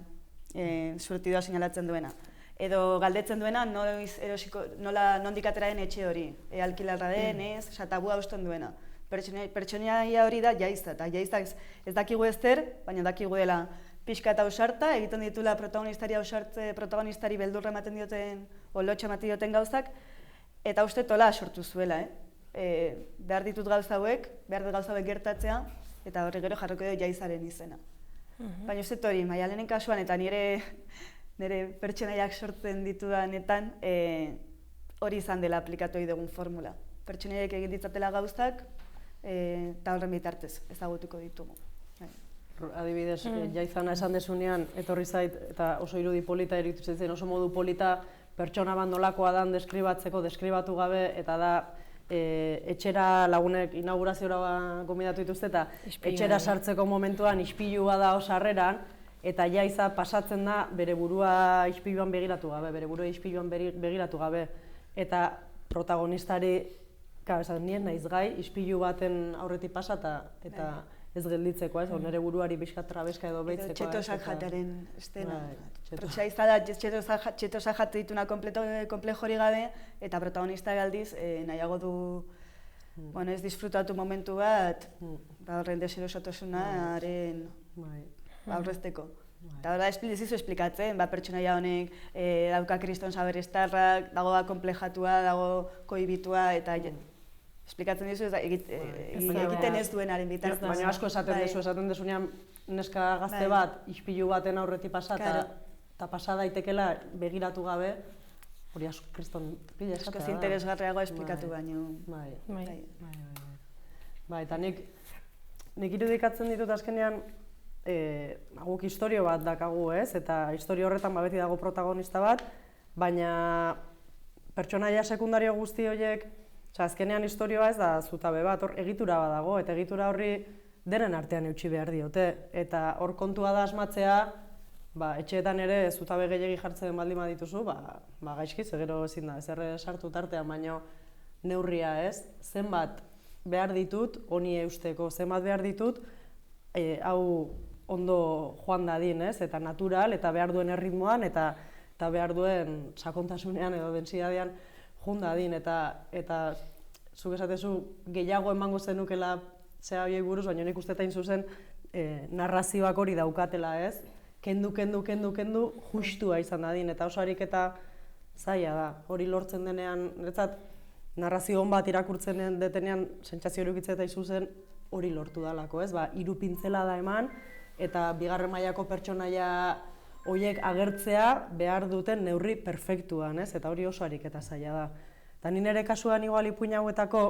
surtidua sinalatzen duena. Edo galdetzen duena nondik atera den etxe hori, alkilarra den, tabua hausten duena. Pertsonaia hori da jaiza, eta jaiza ez dakigu ezer, baina dakigu dela pixka eta ausarta, egiten ditula protagonistari beldurra ematen dioten, lotxa ematen dioten gauzak, eta uste tola sortu zuela, behar ditut gauza hauek gertatzea, eta horri gero jarroko dut jaizaren izena. Baina uste hori, Maialenen kasuan eta nire pertsonaiak sortzen ditudanetan hori izan dela aplikatu dugun formula. Pertsonaiak egin ditzatela gauzak eta horren bitartez ezagutuko ditugu. Adibidez, jaizana esan desunean, etorri zait eta oso irudi polita eritu zen, oso modu polita pertsona bat nolakoa dan deskribatu gabe, eta da etxera lagunek inauguraziora gomidatu dituzte eta etxera sartzeko momentuan ispilua da osarreran, eta jaiza pasatzen da bere burua ispiluan begiratu gabe, eta protagonistari, esan nien naiz gai, ispilu baten aurretik pasa eta ez gelditzeko, nire buruari pixkat trabeska edo behitzeko. Txetosak jataren estena. Jaiza da txetosak jate dituna komplejo hori gabe, eta protagonista galdiz nahiago du ez disfrutatu momentu bat, horren deserosotasunaren aurrezteko. Eta hori ez dizu esplikatzen, pertsonaia honek dauka kriston saberestarrak, dago komplejatua, dago kohibitua, eta esplikatzen dizu egiten ez duenaren bitartez. Baina asko esaten desunean neska gazte bat ispilu baten aurretik pasa eta pasa daitekela begiratu gabe, hori asko kriston pila esatea da. Asko interesgarriagoa esplikatu baino. Eta nik irudikatzen ditut azkenean guk historio bat dakagu, eta historio horretan beti dago protagonista bat, baina pertsonaia sekundario guzti horiek, azkenean historioa ez da zutabe bat, hor egitura bat dago, eta egitura horri denen artean eutsi behar diote. Eta hor kontua da asmatzea, etxeetan ere zutabe gehiegi jartzen baldin badituzu, gaizki, gero ezin da, ezer sartu tartean, baino neurria ez, zenbat behar ditut, honi eusteko, zenbat behar ditut, hau ondo joan dadin, eta natural, eta behar duen erritmoan, eta behar duen sakontasunean edo densidadean joan dadin, eta zuk esatezu gehiago emango zenukela zera horiei buruz, baina nik uste hain zuzen narrazioak hori daukatela, ez? Kendu, justua izan dadin, eta oso ariketa zaila da. Hori lortzen denean, niretzat, narrazio hon bat irakurtzen detenean, sentsazio erukitzen eta izuzen hori lortu dalako, ez? Hiru pintzela da eman, eta bigarren mailako pertsonaia horiek agertzea behar duten neurri perfektuan, ez? Eta hori oso ariketa zaila da. Eta nire kasuan igual ipuin hauetako,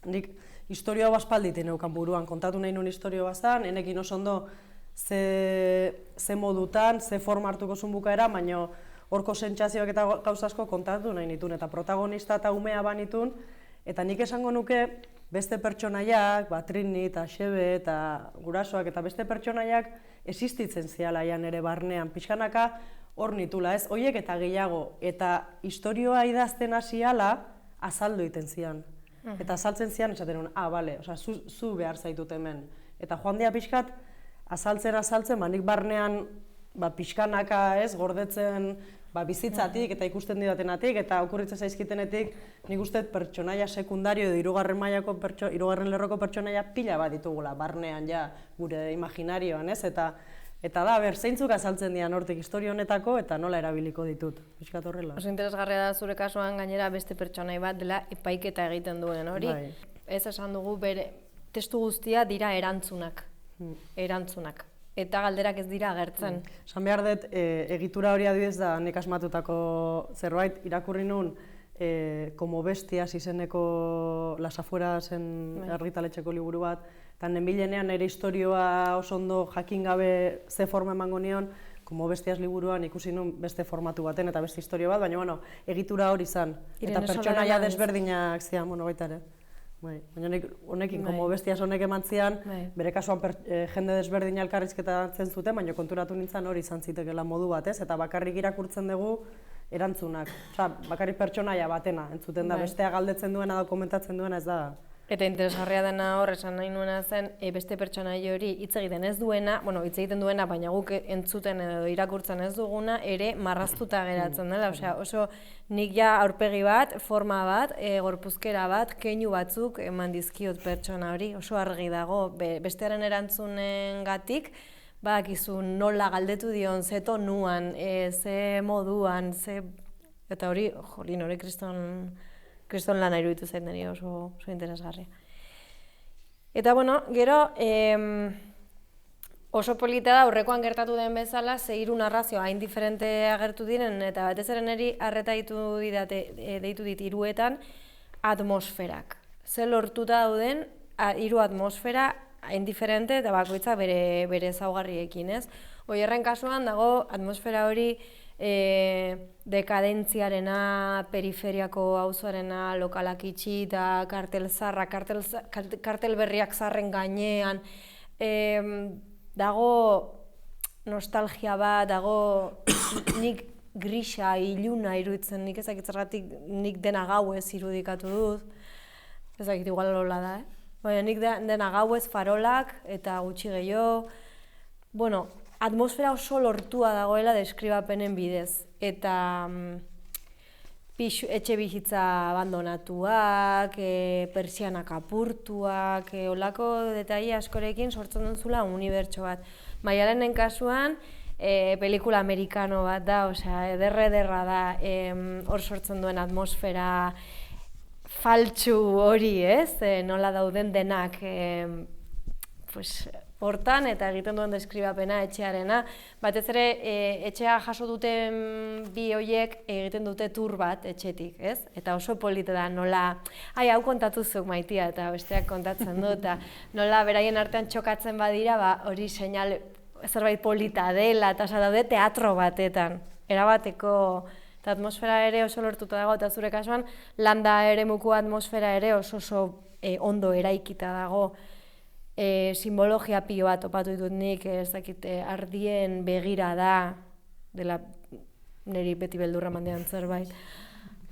nik historio hau aspalditin neukan buruan, kontatu nahi nuen historio bazan, enekin oso ondo ze modutan, ze forma hartuko zuen bukaera, baina horko sentsazioak eta gauza asko kontatu nahi nituen, eta protagonista eta umea banitun, eta nik esango nuke beste pertsonaiak, Trini eta Xebe eta gurasoak eta beste pertsonaiak existitzen ziala ere barnean, pixkanaka hor nitula, ez? Horiek eta gehiago, eta historioa idazten hasiala azaldu egiten zian. Eta azaltzen zian, esaten nuen, bale, zu behar zaitut hemen. Eta joan dira pixkat, azaltzen, nik barnean pixkanaka ez, gordetzen bizitzatik eta ikusten didatenatik eta okurritzen zaizkitenetik, nik uste pertsonaia sekundario edo hirugarren lerroko pertsonaia pila bat ditugula barnean ja gure imaginarioan, ez? Eta da, zeintzuk azaltzen dian hortik historio honetako eta nola erabiliko ditut, pixkat horrela. Oso interesgarria da zure kasuan gainera beste pertsonai bat dela epaiketa egiten duen hori. Ez esan dugu bere testu guztia dira erantzunak. Eta galderak ez dira agertzen. Esan behar dut, egitura hori adibidez da nik asmatutako zerbait, irakurri nun Como Bestias izeneko Las Afuerasen argitaletxeko liburu bat, eta nenbilenean nire historioa oso ondo jakin gabe ze forma emango nion, Como Bestias liburuan ikusi nun beste formatu baten eta beste historia bat, baina bueno, egitura hori izan. Eta Irene pertsonaia Solarena desberdinak zian, bueno, baita ere. Bai, baina honekin, Bai. como Bestias honek eman zian, Bai. bere kasuan jende desberdina elkarrizketa zen zuten, baina konturatu nintzen hori izan zitekeela modu bat, ez? Eta bakarrik irakurtzen dugu erantzunak. Osea, bakarrik pertsonaia batena entzuten da, Bai. bestea galdetzen duena edo komentatzen duena ez da. Eta interesgarria dena hor, esan nahi nuena zen, beste pertsonaia hori hitz egiten ez duena, bueno, hitz egiten duena, baina guk entzuten edo irakurtzen ez duguna, ere marraztuta geratzen dela. Osea, oso nik ja aurpegi bat, forma bat, gorpuzkera bat, keinu batzuk eman dizkiot pertsona hori, oso argi dago, bestearen erantzunengatik, badakizu nola galdetu dion, ze tonuan, ze moduan, eta hori, jolin, hori kriston lana iruditu zait niri oso interesgarria. Eta bueno, gero oso polita da aurrekoan gertatu den bezala, ze hiru narrazio hain diferente agertu diren eta batez ere niri harreta deitu dit hiruetan atmosferak. Ze lortuta dauden hiru atmosfera hain diferente eta bakoitza bere ezaugarriekin, ez? Oierren kasuan dago atmosfera hori dekadentziarena, periferiako auzoarena, lokalak itxi eta kartel zarra, kartel berriak zarren gainean, dago nostalgia bat, dago nik grisa, iluna iruditzen, nik ezakitzergatik nik dena gauez irudikatu dut, ezakit igual lola da, baina nik dena gauez farolak eta gutxi gehiago, bueno, atmosfera oso lortua dagoela deskribapenen bidez, eta etxe bizitza abandonatuak, persianak apurtuak, olako detaile askorekin sortzen duzula unibertso bat. Maialenen kasuan, pelikula amerikano bat da, osea, ederra da, hor sortzen duen atmosfera faltsu hori, ez? Nola dauden denak, hortan eta egiten duen deskribapena etxearena. Batez ere, etxea jaso duten bi horiek egiten dute tur bat etxetik, ez? Eta oso polita da, nola, hau kontatu zuk Maitia, eta besteak kontatzen du, eta nola beraien artean txokatzen badira, hori seinal zerbait polita dela, eta daude teatro batetan, erabateko, eta atmosfera ere oso lortuta dago, eta zure kasuan, landa eremuko atmosfera ere oso ondo eraikita dago, simbologia pilo bat topatu ditut nik, ez dakit, ardien begira da, dela niri beti beldurra mandean zerbait,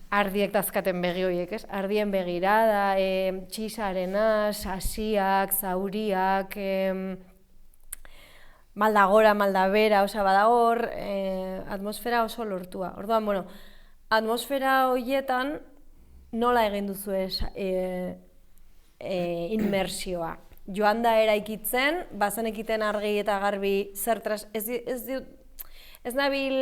ardiek dazkaten begi horiek, ez? Ardien begirada, txisarena, sasiak, zauriak, malda gora, malda bera, osea, badagor, atmosfera oso lortua. Orduan, bueno, atmosfera horietan nola egin duzu inmersioa? Joan da eraikitzen, bazenekiten argi eta garbi zertraz, ez nabil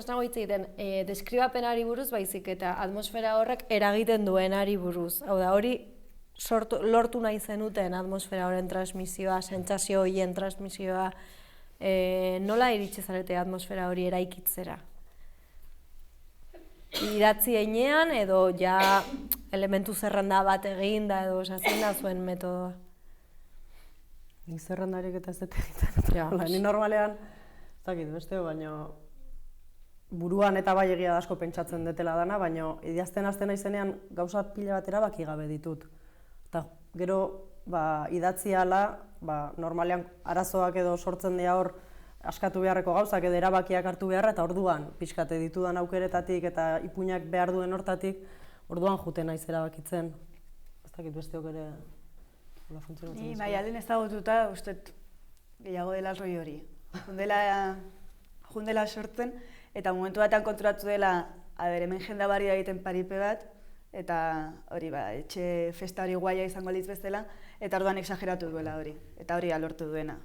nago hitz egiten deskribapenari buruz baizik eta atmosfera horrek eragiten duenari buruz. Hau da, hori lortu nahi zenuten atmosfera horren transmisioa, sentsazio horien transmisioa, nola iritsi zarete atmosfera hori eraikitzera? Idatzi heinean edo ja elementu zerrenda bat eginda edo zein da zuen metodoa? Nik zerrendarik eta ez dut egiten. Ni normalean, ez dakit beste, baina buruan eta bai egia asko pentsatzen dutela dana, baina idazten hasten naizenean gauza pila bat erabaki gabe ditut. Eta gero idatzi ahala, normalean arazoak edo sortzen dira hor askatu beharreko gauzak edo erabakiak hartu beharra, eta orduan pixkate ditudan aukeretatik eta ipuinak behar duen hortatik, orduan juten naiz erabakitzen. Ez dakit besteok ere Ni Maialen ezagututa uste gehiago dela roi hori. Jundela sortzen, eta momentu batean konturatu dela hemen jendabari egiten paripe bat, eta hori etxe festa hori guaia izango litz bezala, eta orduan exageratu duela hori, eta hori alortu duena.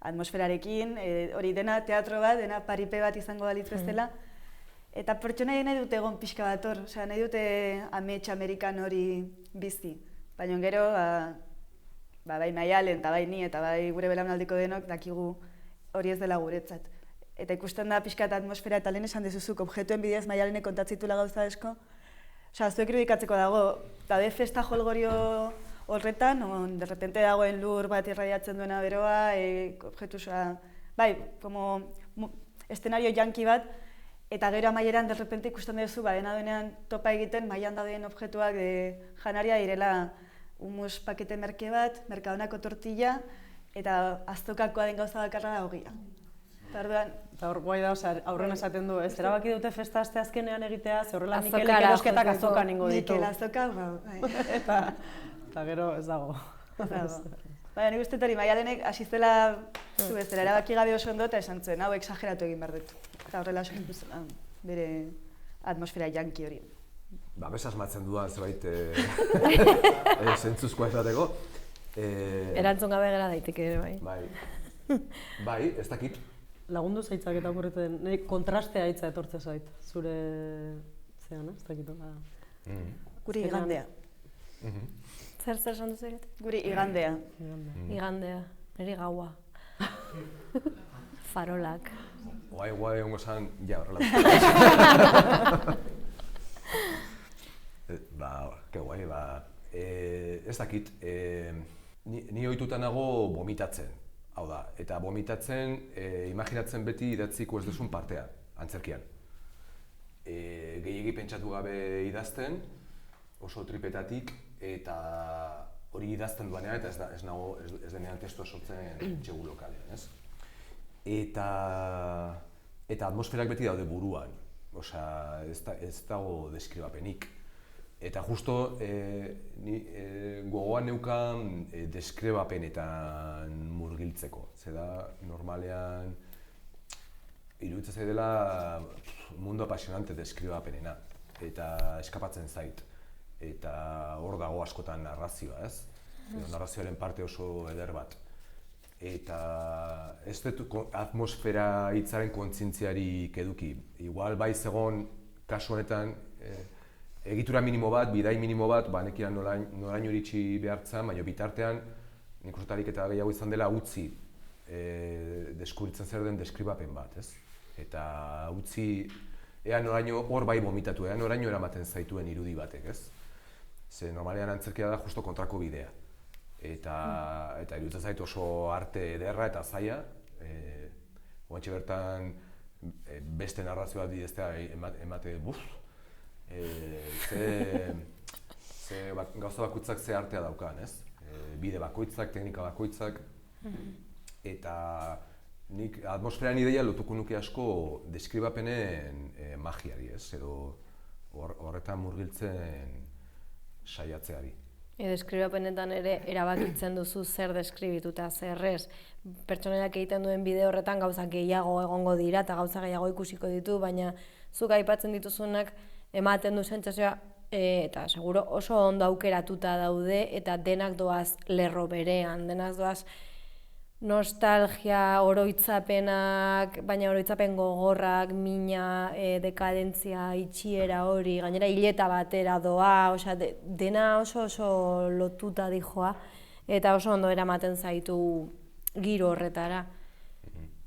Atmosferarekin, hori dena teatro bat, dena paripe bat izango litz bezala, eta pertsona nahi dute egon pixka bat hor, nahi dute amets amerikan hori bizi. Baina gero, bai Maialen eta bai ni eta bai gure belaunaldiko denok dakigu hori ez dela guretzat. Eta ikusten da pixka eta atmosfera eta lehen esan dizuzuk, objektuen bidez Maialenek kontatzitula gauza asko. Zuek irudikatzeko dago, daude festa jolgorio horretan, on derrepente dagoen lur bat irradiatzen duena beroa, objektu bai, como eszenario janki bat, eta gero amaieran derrepente ikusten duzu, dena denean topa egiten, mailan dauden objektuak janaria direla humus pakete merke bat, Mercadonako tortilla, eta aztokakoa den gauza bakarra da ogia. Eta hor guai da, aurren esaten du, ez erabaki dute festa asteazkenean egitea, ze horrela Azokara Mikelek erosketak azokan ingo ditu. Mikel azoka, Eta gero ez dago. Baina nik uste hori Maialenek hasi zela zu bezala, erabaki gabe oso ondo eta esan zuen, hau exageratu egin behar dut. Eta horrela sortu zuen bere atmosfera janki hori. Besa asmatzen dudan zerbait zentzuzkoa esateko. Erantzun gabe gara daiteke ere, bai. Bai, ez dakit. Lagundu zaitzak eta okurretzen, nahi kontrastea hitza etortze zait, zure zean, ez dakit hola. Guri igandea. Zer esan duzu egite? Guri igandea. Igandea, niri gaua. Farolak. Guai ongo esan, ja, horrela. Que guai, ez dakit, ni ohituta nago vomitatzen, hau da, eta vomitatzen, imaginatzen beti idatziko ez duzun partea, antzerkian. Gehiegi pentsatu gabe idazten, oso tripetatik, eta hori idazten duanean, eta ez denean testua sortzen txegu lokalean, ez? Eta atmosferak beti daude buruan, osea, ez dago deskribapenik. Eta justo gogoan neukan deskribapenetan murgiltzeko. Zeda, normalean, iruditzen zaidela mundu apasionante deskribapenena. Eta eskapatzen zait. Eta hor dago askotan narrazioa, ez? Narrazioaren parte oso eder bat. Eta ez dut atmosfera hitzaren kontzientziarik eduki. Igual bai zegoen kasu honetan egitura minimo bat, bidai minimo bat, nekiran noraino iritsi behartzen, baina bitartean nik uste eta gehiago izan dela utzi deskuritzen zer den deskribapen bat, ez? Eta utzi, ea noraino hor bai vomitatu, ea noraino eramaten zaituen irudi batek, ez? Ze normalean antzerkia da justo kontrako bidea. Eta iruditzen zait oso arte ederra eta zaila, oantxe bertan beste narrazioa dideztea emate buf, gauza bakoitzak ze artea daukan, ez? Bide bakoitzak, teknika bakoitzak, eta nik atmosferan ideia lotuko nuke asko deskribapenen magiari, ez? Edo horretan murgiltzen saiatzeari. Deskribapenetan ere erabakitzen duzu zer deskribituta, zer ez. Pertsoneak egiten duen bide horretan gauza gehiago egongo dira eta gauza gehiago ikusiko ditu, baina zuk aipatzen dituzunak ematen du sentsazioa eta seguro oso ondo aukeratuta daude eta denak doaz lerro berean, denak doaz nostalgia, oroitzapenak, baina oroitzapen gogorrak, mina, dekadentzia, itxiera hori, gainera hileta batera doa, osea, dena oso lotuta dijoa, eta oso ondo eramaten zaitu giro horretara,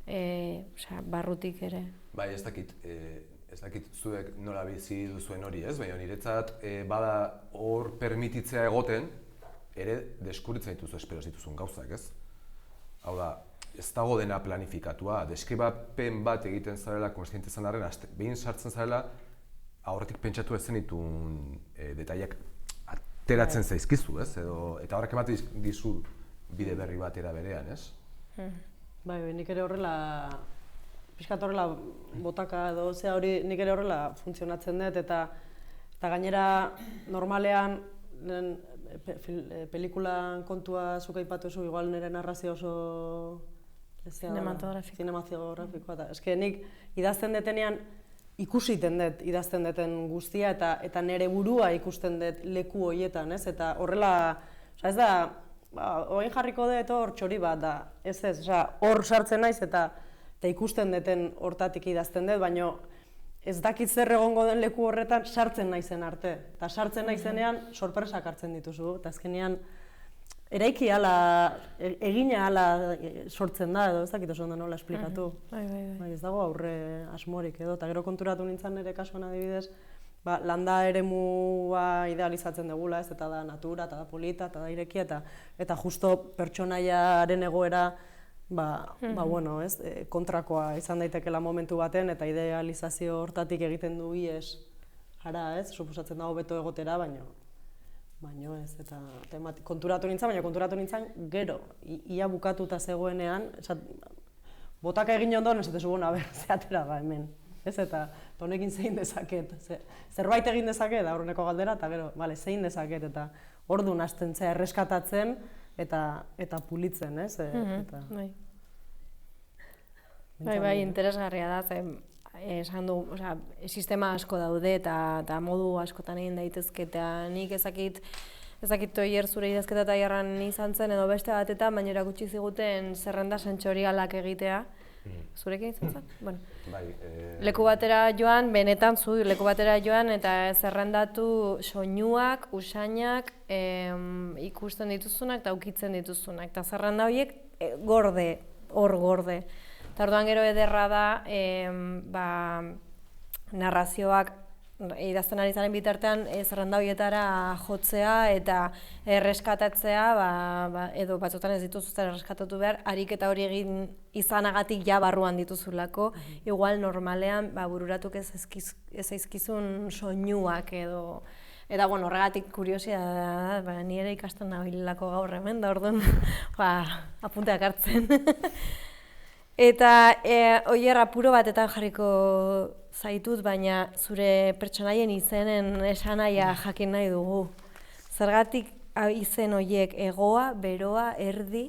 osea, barrutik ere. Bai, ez dakit zuek nola bizi duzuen hori, ez? Baina niretzat bada hor permititzea egoten, ere deskuritzen dituzu espero zituzun gauzak, ez? Hau da, ez dago dena planifikatua, deskribapen bat egiten zarela, konstiente zanaren, behin sartzen zarela, aurretik pentsatu ez zenitun detaiak ateratzen zaizkizu, ez? Eta horrek ematen dizu bide berri bat era berean, ez? Bai, nik ere horrela, pixkat horrela botaka edo, zea hori nik ere horrela funtzionatzen dut, eta gainera normalean, pelikulan kontua zuk aipatu zu, igual nire narrazio oso zinematografikoa da. Eske nik idazten detenean ikusiten dut idazten duten guztia eta nire burua ikusten dut leku horietan, ez? Eta horrela, ez da, orain jarriko dut hor txori bat da, ez, hor sartzen naiz eta ikusten duten hortatik idazten dut, baina ez dakit zer egongo den leku horretan sartzen naizen arte. Eta sartzen naizenean sorpresak hartzen dituzu. Eta azkenean eraiki ala, egina ala sortzen da edo ez dakit oso ondo nola esplikatu. Bai, ez dago aurre asmorik edo. Eta gero konturatu nintzen nire kasuan adibidez, landa eremua idealizatzen dugula, ez, eta da natura, eta da polita, eta da irekia, eta justo pertsonaiaren egoera bueno, ez, kontrakoa izan daitekela momentu baten eta idealizazio hortatik egiten du ies jara, ez, suposatzen da hobeto egotera, baino ez, eta konturatu nintzen gero, ia bukatuta zegoenean, botaka egin ondoan, esatezu, bueno, zeatera ba hemen, ez, eta honekin zein dezaket, zerbait egin dezaket, aurreneko galdera, eta gero, zein dezaket, eta orduan hasten zea erreskatatzen, eta pulitzen, ez? Bai, interesgarria da, esan du, sistema asko daude eta modu askotan egin daitezke, eta nik ezakit Oier zure idazketa tailerran izan zen edo beste batetan, baina erakutsi ziguten zerrenda sentsorialak egitea. Zurekin izan zen? Bueno. Leku batera joan, benetan zu leku batera joan eta zerrendatu soinuak, usainak, ikusten dituzunak eta ukitzen dituzunak. Eta zerrenda horiek hor gorde. Eta orduan gero ederra da narrazioak idazten ari zaren bitartean zerrenda horietara jotzea eta erreskatatzea, edo batzutan ez dituzu zer erreskatatu behar, ariketa hori egin izanagatik ja barruan dituzulako, igual normalean bururatuk ez zaizkizun soinuak edo. Eta, bueno, horregatik kuriosia da, ni ere ikasten nabilelako gaur hemen, da orduan apunteak hartzen. Eta Oier apuro batetan jarriko zaitut, baina zure pertsonaien izenen esanahia jakin nahi dugu. Zergatik izen horiek egoa, beroa, erdi?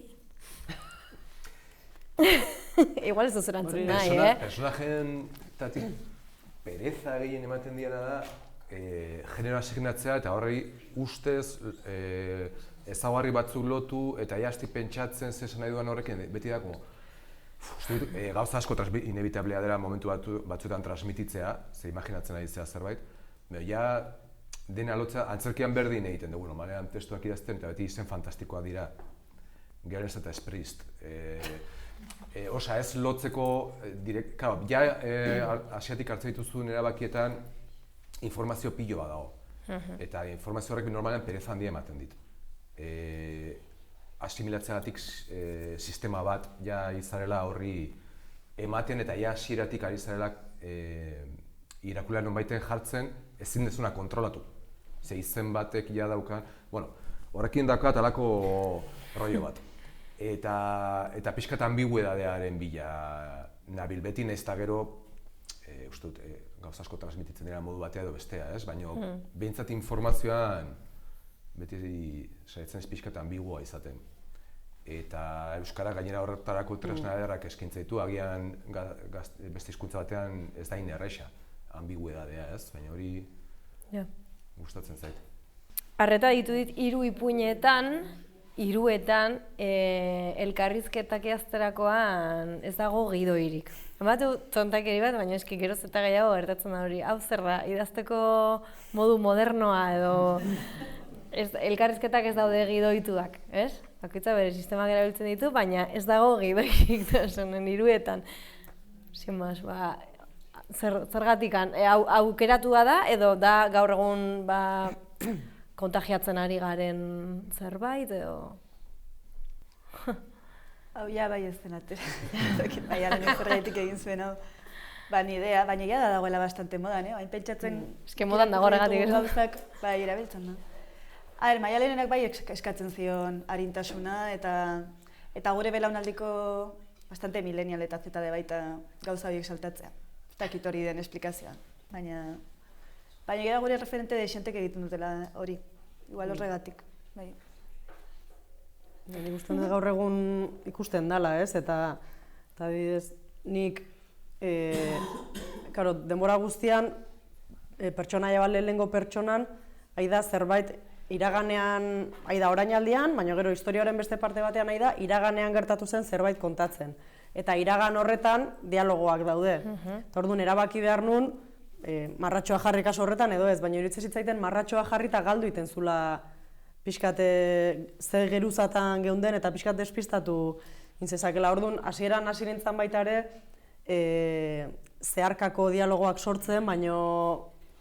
Igual ez duzu erantzun nahi, Personajeen tatik pereza gehien ematen diana da genero asignatzea eta horrei ustez ezaugarri batzuk lotu eta jastik pentsatzen zesan nahi duan horrekin beti da gauza asko inevitablea dela momentu batzuetan transmititzea, ze imaginatzen ari zea zerbait, ja dena lotza antzerkian berdin egiten dugu, normalean testuak idazten eta beti izen fantastikoa dira, Gerens eta Sprist. Osa ez lotzeko, ja asiatik hartzen dituzun erabakietan informazio pilo bat dago, eta informazio horrek normalean pereza handia ematen dit. Asimilatzeagatik sistema bat ja izarela horri ematen eta ja hasieratik ari zarela irakurlean nonbaiten jartzen ezin dezuna kontrolatu. Ze izen batek ja daukan, horrekin daukat alako rollo bat. Eta pixkat ambiguedadearen bila nabil beti nahiz eta gero uste dut gauza asko transmititzen dira modu batea edo bestea, ez? Baina behintzat informazioan beti saiatzen ez pixkat ambigua izaten. Eta euskara gainera horretarako tresna ederrak eskaintzen ditu, agian beste hizkuntza batean ez da erresa, ambiguedadea, ez? Baina hori gustatzen zait. Arreta ditu dit 3 ipuinetan, 3etan elkarrizketak idazterakoan ez dago gidoirik. Ematu tontakeri bat, baina eski geroz eta gehiago gertatzen da hori. Hau zer da, idazteko modu modernoa edo elkarrizketak ez daude gidoituak, ez? Bakoitza bere sistemak erabiltzen ditu, baina ez dago gidoirik zonen 3etan. Sin más, zergatikan, aukeratua da edo da gaur egun kontagiatzen ari garen zerbait edo? Hau ja bai ez zen atera. Maialen zergaitik egin zuen hau. Ni idea, baina ja da dagoela bastante modan, hain pentsatzen... Eske modan dago horregatik ez. Gauzak erabiltzen da. Maialenenak bai eskatzen zion arintasuna eta gure belaunaldiko bastante millennial eta zetade baita gauza horiek saltatzea. Ez dakit hori den esplikazioa, baina gara gure referente de xentek egiten dutela hori, igual horregatik. Nik usten dut gaur egun ikusten dela, ez? Eta adibidez, nik denbora guztian pertsonaia bat lehenengo pertsonan da zerbait iraganean, orainaldian, baina gero historiaren beste parte batean da iraganean gertatu zen zerbait kontatzen. Eta iragan horretan dialogoak daude. Eta orduan erabaki behar nun, marratxoa jarri kasu horretan edo ez, baina iruditzen zitzaiten marratxoa jarri eta galdu iten zula pixkat ze geruzatan geunden eta pixkat despistatu intzezakela. Orduan, hasieran hasi nintzen baita ere zeharkako dialogoak sortzen, baina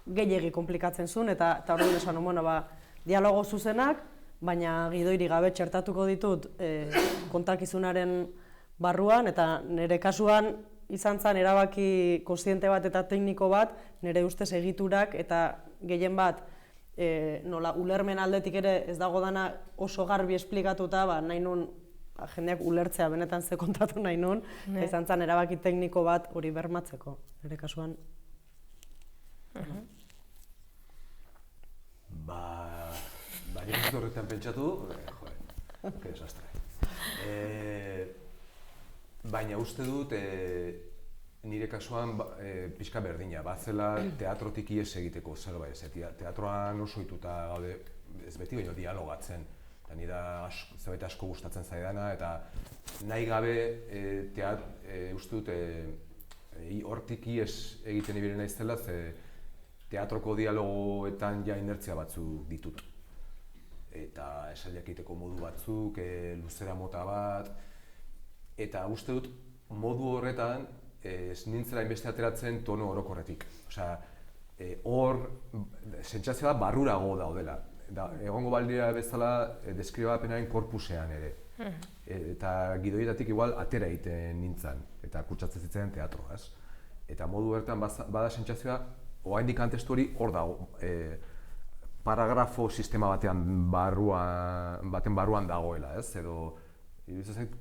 gehiegi komplikatzen zuen eta orduan esan, dialogo zuzenak, baina gidoiri gabe txertatuko ditut kontakizunaren barruan, eta nire kasuan izan zen erabaki kontziente bat eta tekniko bat, nire ustez egiturak eta gehien bat nola ulermen aldetik ere ez dago dana oso garbi esplikatuta, nahi nun jendeak ulertzea benetan ze kontatu nahi nun, izan zen erabaki tekniko bat hori bermatzeko, nire kasuan. Nik ez horretan pentsatu, que desastre. Baina uste dut, nire kasuan pixka berdina, batzela teatrotik ihes egiteko zerbait, teatroan oso ohituta gaude, ez beti baino dialogatzen, eta nire zerbait asko gustatzen zaidana, eta nahi gabe uste dut hortik ihes egiten ibili naizela, teatroko dialogoetan ja inertzia batzuk ditut. Eta esaldiak egiteko modu batzuk, luzera mota bat, eta uste dut modu horretan ez nintzela inbeste ateratzen tono orokorretik. Osea, hor sentsazioa barrurago daudela. Egongo baldira bezala deskribapenaren korpusean ere. Eta gidoietatik igual atera egiten nintzen, eta kutsatzen zitzen teatroaz. Eta modu horretan bada sentsazioa, oraindik testu hori hor dago. Paragrafo sistema baten barruan dagoela, ez? Edo, iruditzen zait,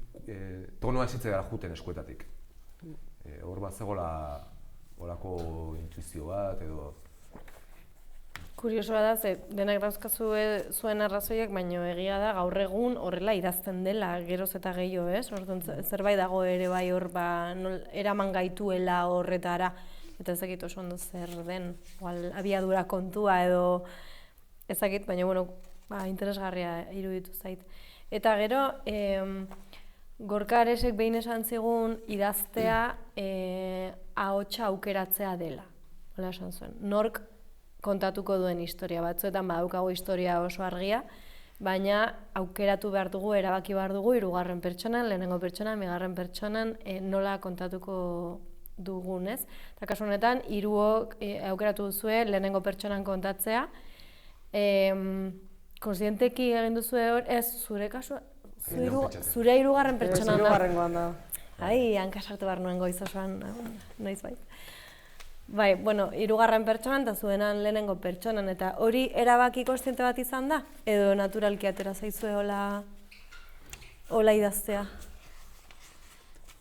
tonoa ez zitzaiela juten eskuetatik. Hor bat zegoela horako intuizio bat, edo... Kuriosoa da, ze denak dauzkazu zuen arrazoiak, baina egia da gaur egun horrela idazten dela, geroz eta gehiago, ez? Orduan zerbait dago ere bai hor, eraman gaituela horretara, eta ez dakit oso ondo zer den, abiadura kontua edo... ezakit, baina, interesgarria iruditu zait. Eta gero, Gorka Aresek behin esan zigun idaztea ahotsa aukeratzea dela. Hola esan zuen. Nork kontatuko duen historia batzuetan, badaukagu historia oso argia, baina aukeratu behar dugu, erabaki behar dugu, hirugarren pertsonan, lehenengo pertsonan, bigarren pertsonan nola kontatuko dugun, ez? Eta kasu honetan, hiruok aukeratu duzue lehenengo pertsonan kontatzea, kontzienteki egin duzu hor, ez zure kasua, zure hirugarren pertsonan da. Hirugarrengoan da. Ai, hanka sartu behar nuen goiz osoan, noiz bait. Bai, hirugarren pertsonan eta zuenan lehenengo pertsonan, eta hori erabaki kontziente bat izan da? Edo naturalki atera zaizue hola idaztea?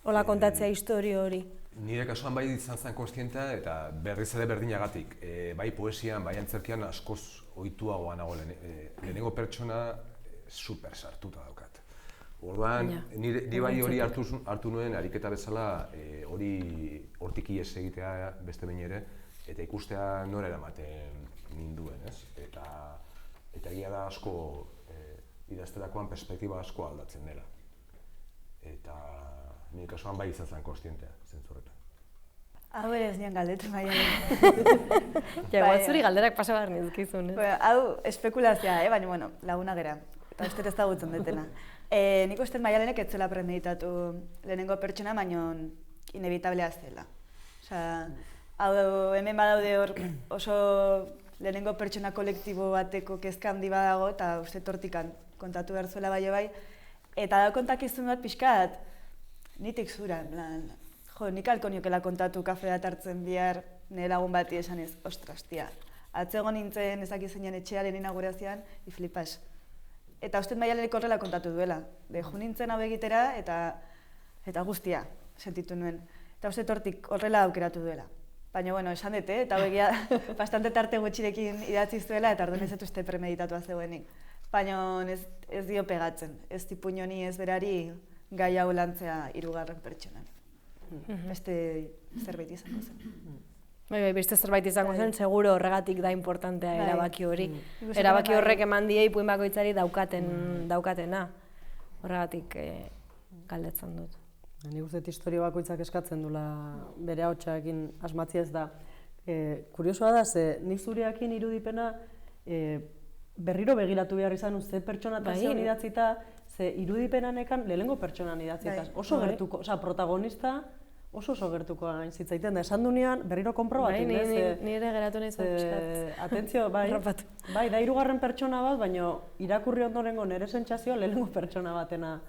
Hola kontatzea historio hori? Nire kasuan bai izan zen kontzientea eta berriz ere berdinagatik. Bai poesian, bai antzerkian askoz ohituagoa nago lehenengo pertsona super sartuta daukat. Orduan, ni bai hori hartu nuen ariketa bezala hortik ihes egitea beste behin ere, eta ikustea nora eramaten ninduen, ez? Eta egia da asko idazterakoan perspektiba asko aldatzen dela. Eta nire kasuan bai izan zen kontzientea, zentzu horretan. Hau ere ez nian galdetu Maialen. Igual zuri galderak pasa behar nizkizun, ez? Hau espekulazioa, baina laguna gera, eta uste ez dagutzen detena. Nik uste Maialenek ez zela premeditatu lehenengo pertsona, baina inevitablea zela. Hau hemen badaude hor oso lehenengo pertsona kolektibo bateko kezka handi badago, eta uste tortikan kontatu behar zuela bai, eta da kontakizun bat pixkat, nitik zura, nik alko niokela kontatu kafe bat hartzen bihar nire lagun bati esan ez, ostras, tia. Atzego nintzen ezakizenean etxearen inaugurazioan, iflipas. Eta uste Maialenek horrela kontatu duela. Jo nintzen hau egitera eta guztia sentitu nuen. Eta uste hortik horrela aukeratu duela. Baina, esan dut, eta egia bastante tarte gutxirekin idatzi zuela, eta orduan ez dut uste premeditatua zegoenik. Baina ez dio pegatzen, ez tipuñoni ez berari gai hau lantzea hirugarren pertsonan. Beste zerbait izango zen. Bai, beste zerbait izango zen, seguro horregatik da importantea erabaki hori. Erabaki horrek eman die ipuin bakoitzari daukatena. Horregatik galdetzen dut. Nik uste historio bakoitzak eskatzen dula bere ahotsarekin asmatzia ez da. Kuriosoa da, ze nik zureakin irudipena berriro begiratu behar izan uste pertsonatazioan idatzita, ze irudipenanekan lehenengo pertsonan idatzita. Oso gertuko, protagonista oso gertuko hain zitzaiten da. Esan dunean berriro konprobatu. Ni ere geratu nahi zuen. Atentzio, bai, da hirugarren pertsona bat, baina irakurri ondorengo nire sentsazioa lehenengo pertsona batena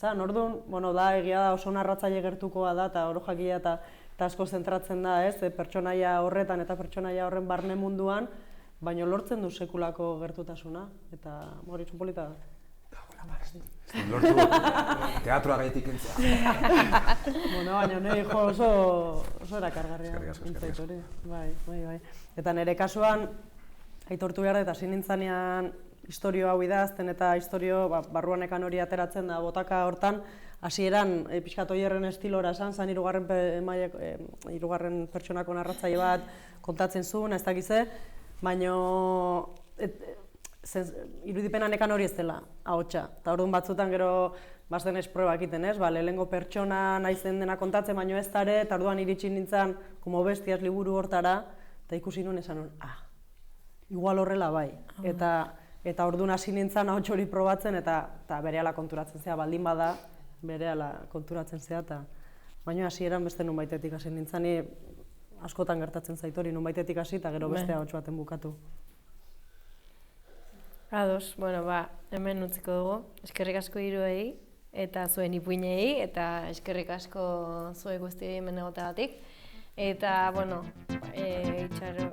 zan. Orduan, da egia da oso narratzaile gertukoa da eta oro jakia eta asko zentratzen da, ez, pertsonaia horretan eta pertsonaia horren barne munduan, baina lortzen du sekulako gertutasuna, eta hori polita da. Lortu, teatroa gaitik entzea. Baina nahi oso erakargarria. Eskerrik asko. Bai. Eta nire kasuan, aitortu behar da, eta zin nintzanean historio hau idazten eta historio barruanekan hori ateratzen da botaka hortan, hasieran pixkat oierren estilora esan, zan hirugarren pertsonako narratzaile bat kontatzen zuen, ez dakize, baina irudipenanekan hori ez dela, ahotsa. Eta orduan batzutan gero bazen ez proba egiten, ez? Lehenengo pertsona naizen dena kontatzen, baino ez dara, eta orduan iritsi nintzen, como bestias liburu hortara, eta ikusi nuen esan nuen, igual horrela bai. Eta orduan hasi nintzen ahots hori probatzen, eta berehala konturatzen zea, baldin bada, berehala konturatzen zea, baina hasieran beste nunbaitetik hasi nintzen, askotan gertatzen zait hori nunbaitetik hasi, eta gero beste ahots baten bukatu. Ados, hemen utziko dugu. Eskerrik asko hiruei eta zuen ipuinei, eta eskerrik asko zuei guztiei hemen egoteagatik. Eta, itxaro...